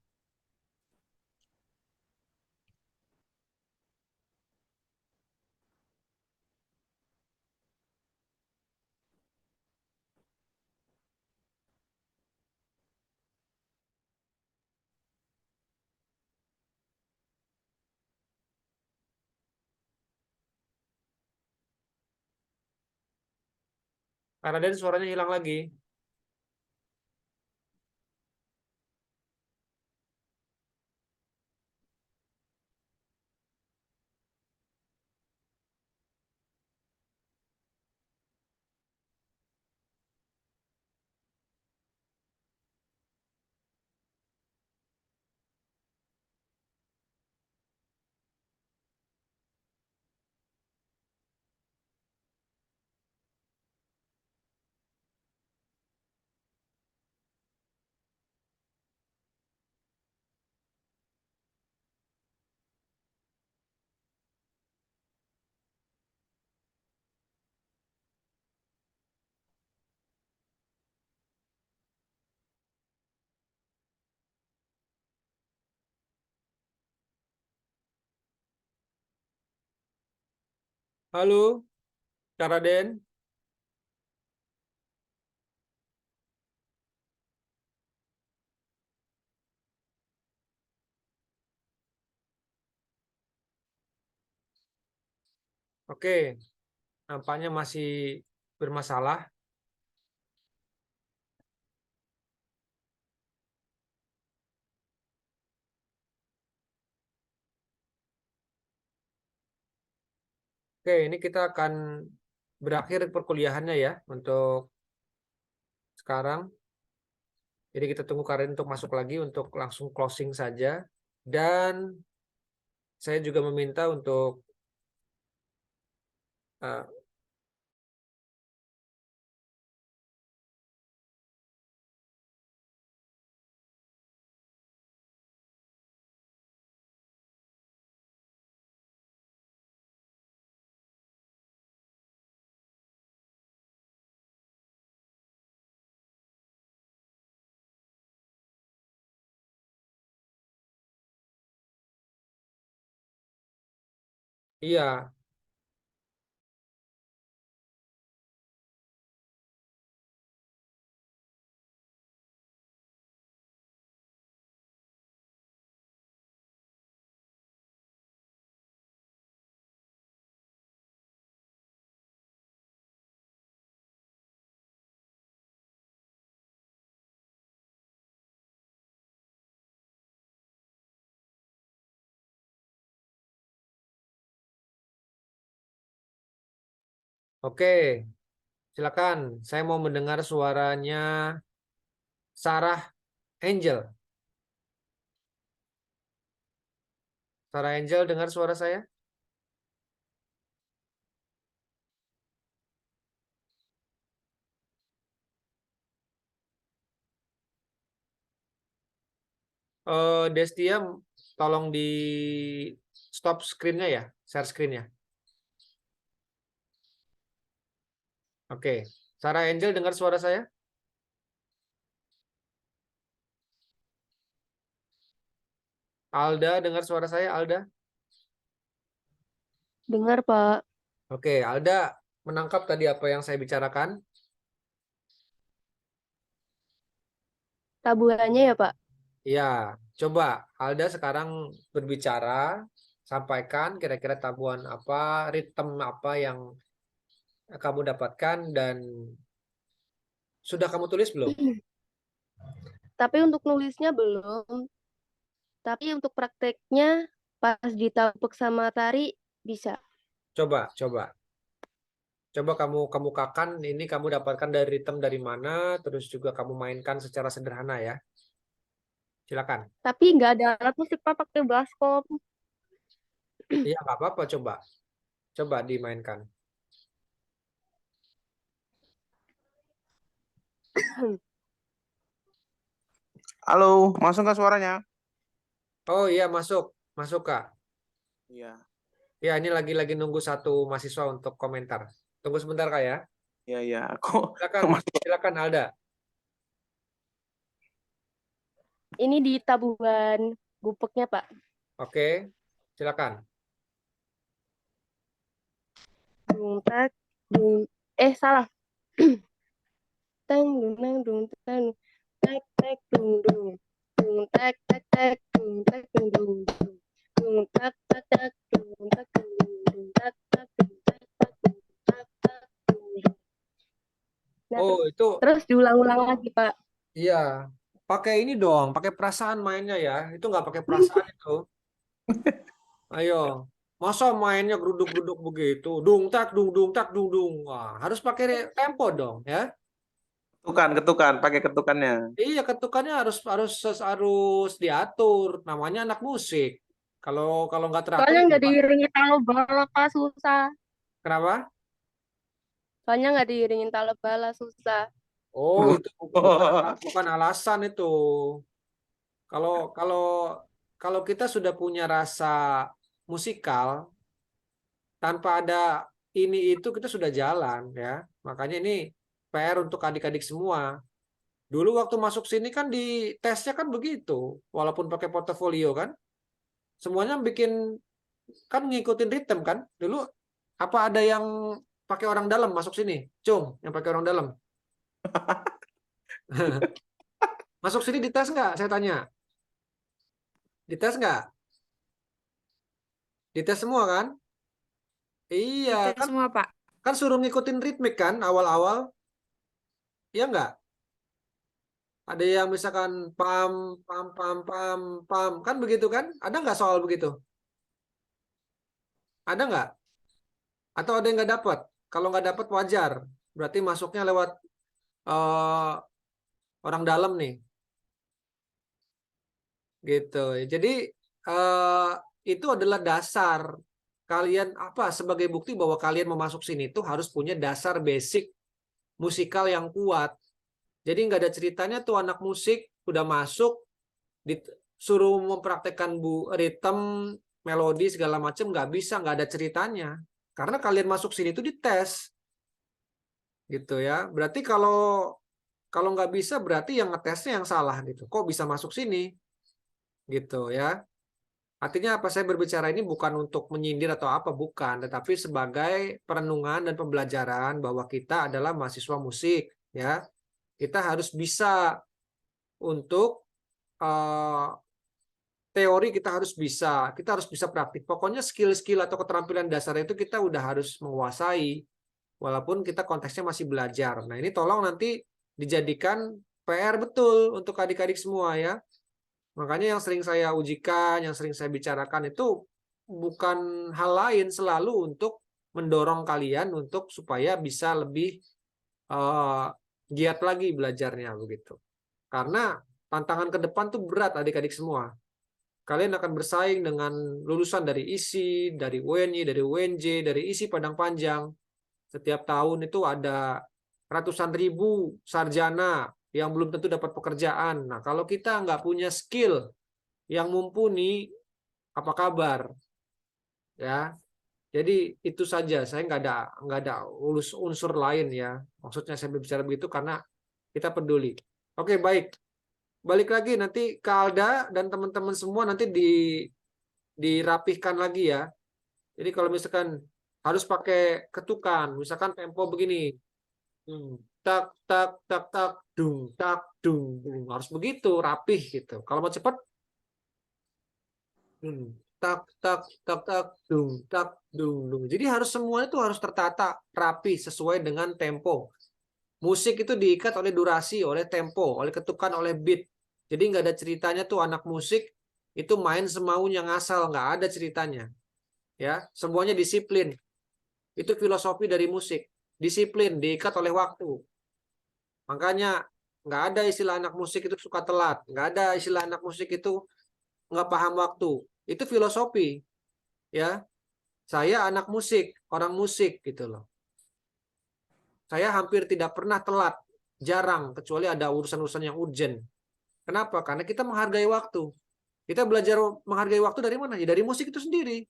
Kak Raden suaranya hilang lagi. Halo, Kak Raden. Oke, nampaknya masih bermasalah. Oke, ini kita akan berakhir perkuliahannya ya untuk sekarang. Jadi kita tunggu Kak Raden untuk masuk lagi untuk langsung closing saja. Dan saya juga meminta untuk eh, iya, oke. Silakan. Saya mau mendengar suaranya Sarah Angel. Sarah Angel, dengar suara saya? Destia, tolong di stop screen-nya ya, share screen-nya. Oke, Sarah Angel dengar suara saya? Alda dengar suara saya, Alda? Dengar, Pak. Oke, Alda menangkap tadi apa yang saya bicarakan? Tabuhannya ya, Pak. Ya, coba Alda sekarang berbicara, sampaikan kira-kira tabuhan apa, ritme apa yang kamu dapatkan dan sudah kamu tulis belum? Tapi untuk nulisnya belum. Tapi untuk prakteknya pas ditapuk sama tari bisa. Coba, coba. Coba kamu kemukakan ini kamu dapatkan dari ritme dari mana, terus juga kamu mainkan secara sederhana ya. Silakan. Tapi nggak ada alat musik, Pak, pakai baskom. Iya, nggak apa-apa, coba. Coba dimainkan. Halo, masuk nggak suaranya? Oh iya, masuk. Masuk, Kak. Iya, Ya, ini lagi nunggu satu mahasiswa untuk komentar. Tunggu sebentar, Kak ya. iya, iya. Aku Silakan, silakan Alda. Ini di tabungan gupeknya, Pak. Oke, silakan. Dung tak dung. Salah. Teng dung neng dung teng. Tek tek dung dung. Dung tek tek tek dung tek dung dung. Dung tak tak tak dung tak dung dung tak tak dung tak tak dung tak tak dung. Nah, Oh, itu terus diulang-ulang lagi, Pak. iya. Pakai ini dong, pakai perasaan mainnya ya. Itu nggak pakai perasaan itu. Ayo. Masa mainnya geruduk-geruduk begitu? Dung tak dung tak dung. Wah, harus pakai tempo dong ya. ketukan, pakai ketukannya. Iya, ketukannya harus diatur. Namanya anak musik. Kalau nggak teratur Soalnya nggak gimana? diiringin talo bala, Pak, susah. Kenapa? Soalnya nggak diiringin talo bala, susah. Oh, itu bukan alasan itu. Kalau kalau kalau kita sudah punya rasa musikal tanpa ada ini itu kita sudah jalan ya. Makanya ini PR untuk adik-adik semua. Dulu waktu masuk sini kan di tesnya kan begitu, walaupun pakai portofolio kan, semuanya bikin kan ngikutin ritme kan. Dulu apa ada yang pakai orang dalam masuk sini? Cung, yang pakai orang dalam. Masuk sini dites nggak? Saya tanya. Dites nggak? Dites semua kan? Iya, Kita semua, Pak. kan suruh ngikutin ritmik kan awal-awal. Iya nggak? Ada yang misalkan pam, pam, pam, pam, pam. Kan begitu kan? Ada nggak soal begitu? Ada nggak? Atau ada yang nggak dapat? Kalau nggak dapat wajar. Berarti masuknya lewat eh, orang dalam nih. Gitu. Jadi eh, itu adalah dasar. Kalian apa sebagai bukti bahwa kalian mau masuk sini itu harus punya dasar basic musikal yang kuat. Jadi nggak ada ceritanya tuh anak musik udah masuk disuruh mempraktekkan ritme, melodi segala macam nggak bisa, nggak ada ceritanya. Karena kalian masuk sini tuh dites, gitu ya. Berarti kalau nggak bisa berarti yang ngetesnya yang salah gitu. Kok bisa masuk sini, gitu ya. Artinya apa saya berbicara ini bukan untuk menyindir atau apa, bukan, tetapi sebagai perenungan dan pembelajaran bahwa kita adalah mahasiswa musik, ya. Kita harus bisa untuk teori kita harus bisa praktik. Pokoknya skill-skill atau keterampilan dasar itu kita udah harus menguasai, walaupun kita konteksnya masih belajar. Nah ini tolong nanti dijadikan PR betul untuk adik-adik semua ya. Makanya yang sering saya ujikan, yang sering saya bicarakan itu bukan hal lain, selalu untuk mendorong kalian untuk supaya bisa lebih giat lagi belajarnya begitu. Karena tantangan ke depan tuh berat adik-adik semua. Kalian akan bersaing dengan lulusan dari ISI, dari UNY, dari UNJ, dari ISI Padang Panjang. Setiap tahun itu ada ratusan ribu sarjana yang belum tentu dapat pekerjaan. Nah, kalau kita nggak punya skill yang mumpuni, apa kabar? Ya, jadi itu saja. Saya nggak ada unsur lain ya. Maksudnya saya berbicara begitu karena kita peduli. Oke, baik. Balik lagi nanti ke Alda dan teman-teman semua nanti dirapihkan lagi ya. Jadi kalau misalkan harus pakai ketukan, misalkan tempo begini. Tak tak tak tak dung tak dung, harus begitu rapih gitu. Kalau mau cepat tak tak tak tak dung. Jadi harus semuanya itu harus tertata rapi sesuai dengan tempo. Musik itu diikat oleh durasi, oleh tempo, oleh ketukan, oleh beat. Jadi nggak ada ceritanya tuh anak musik itu main semaunya ngasal, nggak ada ceritanya. Ya, semuanya disiplin. Itu filosofi dari musik. Disiplin, diikat oleh waktu. Makanya nggak ada istilah anak musik itu suka telat, nggak ada istilah anak musik itu nggak paham waktu. Itu filosofi. Ya, saya anak musik, orang musik gitu loh. Saya hampir tidak pernah telat. Jarang, kecuali ada urusan-urusan yang urgent. Kenapa? Karena kita menghargai waktu. Kita belajar menghargai waktu dari mana? Ya, dari musik itu sendiri.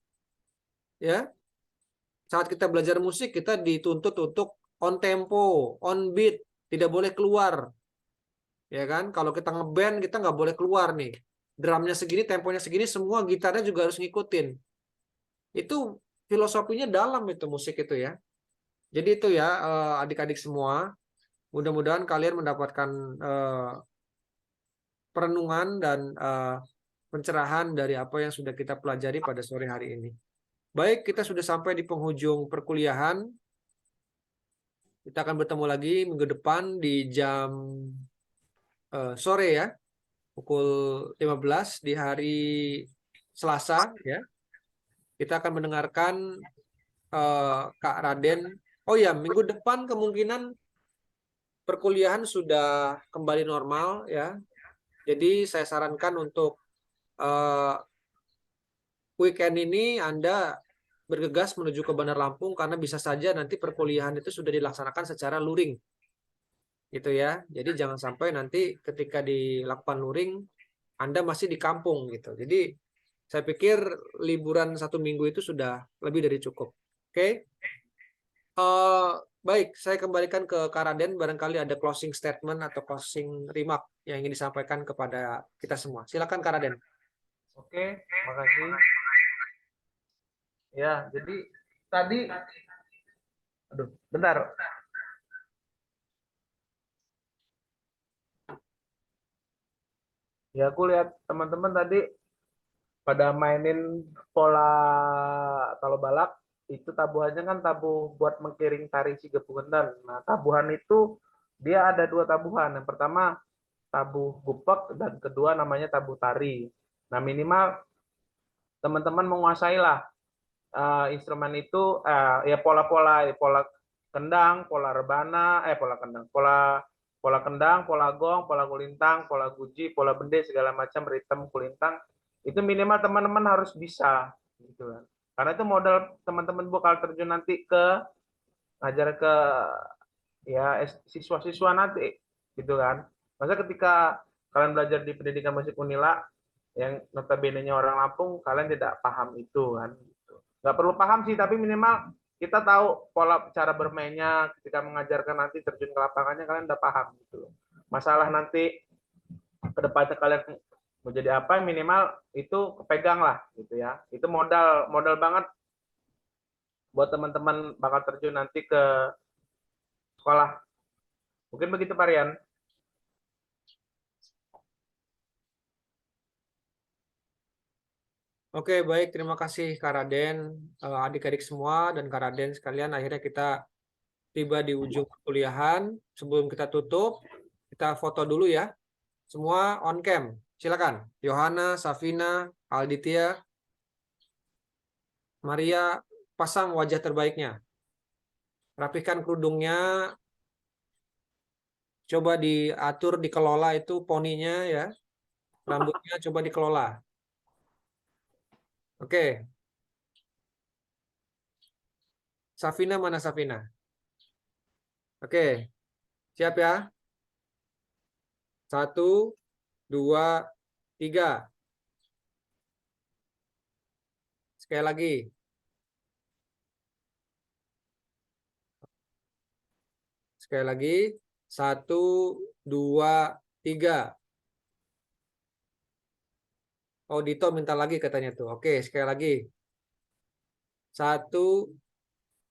Ya. Saat kita belajar musik, kita dituntut untuk on tempo, on beat, tidak boleh keluar. Ya kan? Kalau kita ngeband, kita nggak boleh keluar nih. Drumnya segini, temponya segini, semua gitarnya juga harus ngikutin. Itu filosofinya dalam itu musik itu ya. Jadi itu ya adik-adik semua. Mudah-mudahan kalian mendapatkan perenungan dan pencerahan dari apa yang sudah kita pelajari pada sore hari ini. Baik, kita sudah sampai di penghujung perkuliahan. Kita akan bertemu lagi minggu depan di jam sore ya, pukul 15 di hari Selasa ya. Kita akan mendengarkan Kak Raden. Oh ya, minggu depan kemungkinan perkuliahan sudah kembali normal ya. Jadi saya sarankan untuk weekend ini Anda bergegas menuju ke Bandar Lampung karena bisa saja nanti perkuliahan itu sudah dilaksanakan secara luring. Gitu ya. Jadi jangan sampai nanti ketika dilakukan luring Anda masih di kampung gitu. Jadi saya pikir liburan 1 minggu itu sudah lebih dari cukup. Oke. Baik, saya kembalikan ke Kak Raden, barangkali ada closing statement atau closing remark yang ingin disampaikan kepada kita semua. Silakan Kak Raden. Oke, makasih. Ya, jadi tadi, aduh, bentar. Ya, aku lihat teman-teman tadi pada mainin pola kalau balak, itu tabuhannya kan tabuh buat mengkiring tari Sigepungendan. Nah, tabuhan itu dia ada 2 tabuhan. Yang pertama tabuh gupek dan kedua namanya tabuh tari. Nah, minimal teman-teman menguasai lah instrumen itu ya pola-pola kendang, pola rebana, pola kendang, pola kendang, pola gong, pola kulintang, pola guji, pola bende segala macam ritme kulintang. Itu minimal teman-teman harus bisa gitu kan. Karena itu modal teman-teman bakal terjun nanti ke ngajar ke ya siswa-siswa nanti gitu kan. Masa ketika kalian belajar di pendidikan musik Unila yang notabene-nya orang Lampung, kalian tidak paham itu kan. Gitu. Nggak perlu paham sih, tapi minimal kita tahu pola cara bermainnya ketika mengajarkan nanti terjun ke lapangannya kalian udah paham gitu. Masalah nanti ke depannya kalian mau jadi apa, minimal itu kepegang lah gitu ya. Itu modal banget buat teman-teman bakal terjun nanti ke sekolah. Mungkin begitu Pak Rian. Oke, baik. Terima kasih Kak Raden, adik-adik semua dan Kak Raden sekalian. Akhirnya kita tiba di ujung perkuliahan. Sebelum kita tutup, kita foto dulu ya. Semua on cam. Silakan. Yohana, Safina, Aldithia, Maria, pasang wajah terbaiknya. Rapikan kerudungnya. Coba diatur, dikelola itu poninya ya. Rambutnya coba dikelola. Oke. Safina mana Safina? Oke. Siap ya? 1, 2, 3. Sekali lagi. Sekali lagi. 1, 2, 3. Oh, Dito minta lagi katanya tuh. Oke, sekali lagi. 1,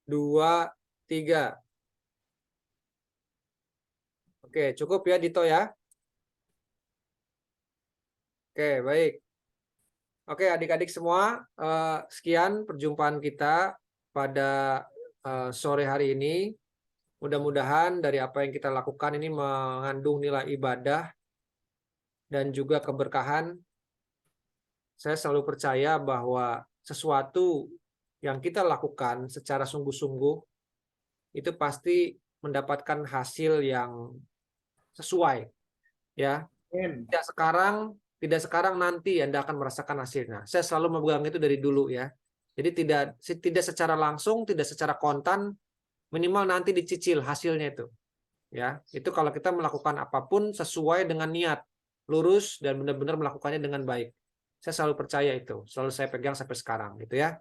2, 3. Oke, cukup ya Dito ya. Oke, baik. Oke, adik-adik semua, sekian perjumpaan kita pada sore hari ini. Mudah-mudahan dari apa yang kita lakukan ini mengandung nilai ibadah dan juga keberkahan. Saya selalu percaya bahwa sesuatu yang kita lakukan secara sungguh-sungguh itu pasti mendapatkan hasil yang sesuai. Ya. Tidak sekarang nanti Anda akan merasakan hasilnya. Saya selalu memegang itu dari dulu ya. Jadi tidak secara langsung, tidak secara kontan, minimal nanti dicicil hasilnya itu. Ya, itu kalau kita melakukan apapun sesuai dengan niat, lurus dan benar-benar melakukannya dengan baik. Saya selalu percaya itu, selalu saya pegang sampai sekarang gitu ya.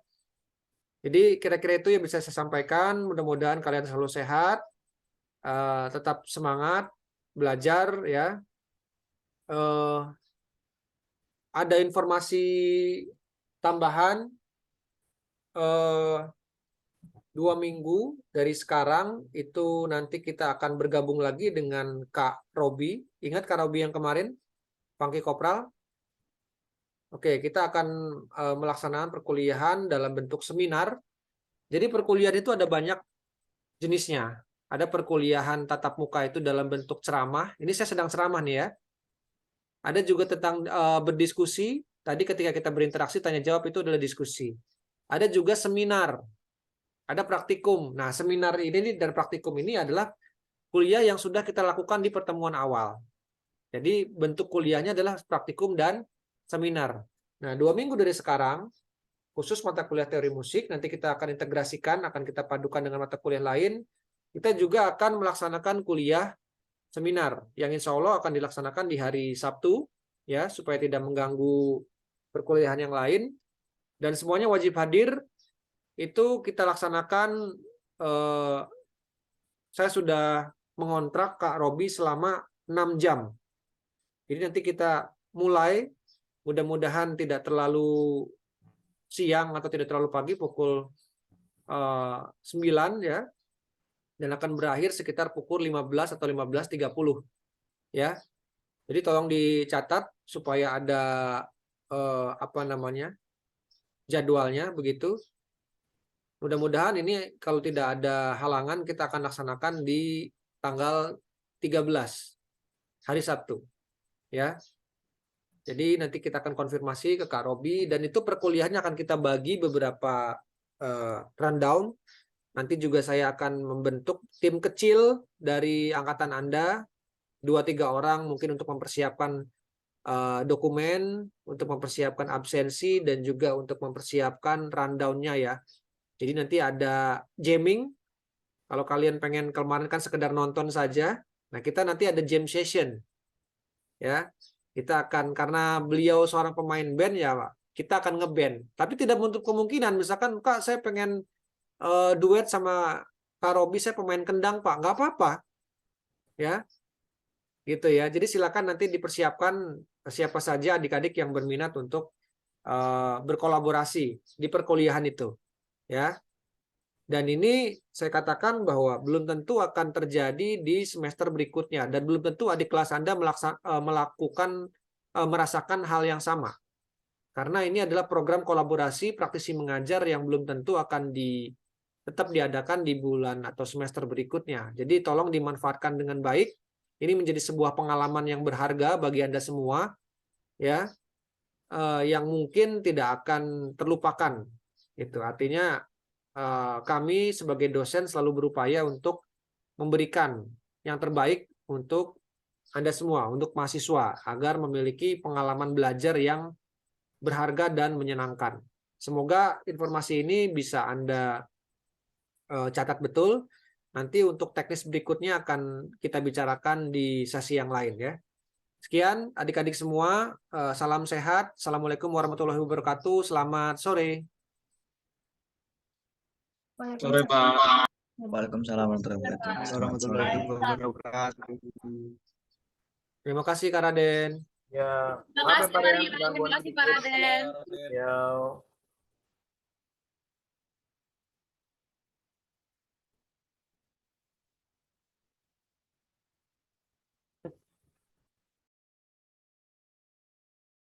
Jadi kira-kira itu yang bisa saya sampaikan. Mudah-mudahan kalian selalu sehat, tetap semangat belajar ya. Ada informasi tambahan 2 minggu dari sekarang itu nanti kita akan bergabung lagi dengan Kak Robi. Ingat Kak Robi yang kemarin, Pangki Kopral? Oke, kita akan melaksanakan perkuliahan dalam bentuk seminar. Jadi perkuliahan itu ada banyak jenisnya. Ada perkuliahan tatap muka itu dalam bentuk ceramah. Ini saya sedang ceramah nih ya. Ada juga tentang berdiskusi. Tadi ketika kita berinteraksi, tanya jawab itu adalah diskusi. Ada juga seminar. Ada praktikum. Nah, seminar ini dan praktikum ini adalah kuliah yang sudah kita lakukan di pertemuan awal. Jadi bentuk kuliahnya adalah praktikum dan seminar. Nah, 2 minggu dari sekarang, khusus mata kuliah teori musik, nanti kita akan integrasikan, akan kita padukan dengan mata kuliah lain. Kita juga akan melaksanakan kuliah seminar yang insya Allah akan dilaksanakan di hari Sabtu, ya, supaya tidak mengganggu perkuliahan yang lain. Dan semuanya wajib hadir. Itu kita laksanakan, saya sudah mengontrak Kak Robi selama 6 jam. Jadi nanti kita mulai, mudah-mudahan tidak terlalu siang atau tidak terlalu pagi, pukul 9 ya, dan akan berakhir sekitar pukul 15 atau 15.30 ya. Jadi tolong dicatat supaya ada jadwalnya begitu. Mudah-mudahan ini kalau tidak ada halangan kita akan laksanakan di tanggal 13 hari Sabtu ya. Jadi nanti kita akan konfirmasi ke Kak Robi dan itu perkuliahannya akan kita bagi beberapa rundown. Nanti juga saya akan membentuk tim kecil dari angkatan Anda 2-3 orang mungkin untuk mempersiapkan dokumen, untuk mempersiapkan absensi dan juga untuk mempersiapkan rundown-nya ya. Jadi nanti ada jamming. Kalau kalian pengen, kemarin kan sekedar nonton saja. Nah, kita nanti ada jam session. Ya. Kita akan, karena beliau seorang pemain band ya, Pak, kita akan ngeband. Tapi tidak menutup kemungkinan, misalkan, Kak, saya pengen duet sama Kak Robi, saya pemain kendang, Pak. Nggak apa-apa. Ya. Gitu ya. Jadi silakan nanti dipersiapkan siapa saja adik-adik yang berminat untuk berkolaborasi di perkuliahan itu. Ya, dan ini saya katakan bahwa belum tentu akan terjadi di semester berikutnya dan belum tentu adik kelas Anda merasakan hal yang sama karena ini adalah program kolaborasi praktisi mengajar yang belum tentu akan tetap diadakan di bulan atau semester berikutnya. Jadi tolong dimanfaatkan dengan baik. Ini menjadi sebuah pengalaman yang berharga bagi Anda semua ya, yang mungkin tidak akan terlupakan. Itu artinya kami sebagai dosen selalu berupaya untuk memberikan yang terbaik untuk Anda semua, untuk mahasiswa, agar memiliki pengalaman belajar yang berharga dan menyenangkan. Semoga informasi ini bisa Anda catat betul. Nanti untuk teknis berikutnya akan kita bicarakan di sesi yang lain ya. Sekian adik-adik semua, salam sehat. Assalamualaikum warahmatullahi wabarakatuh. Selamat sore. Sore, Pak. Waalaikumsalam warahmatullahi wabarakatuh. Terima kasih Kak Raden. Ya, Terima kasih, maaf ya Pak ya, Pak gangguan Terima kasih, Pak sedikit. Raden. Ya.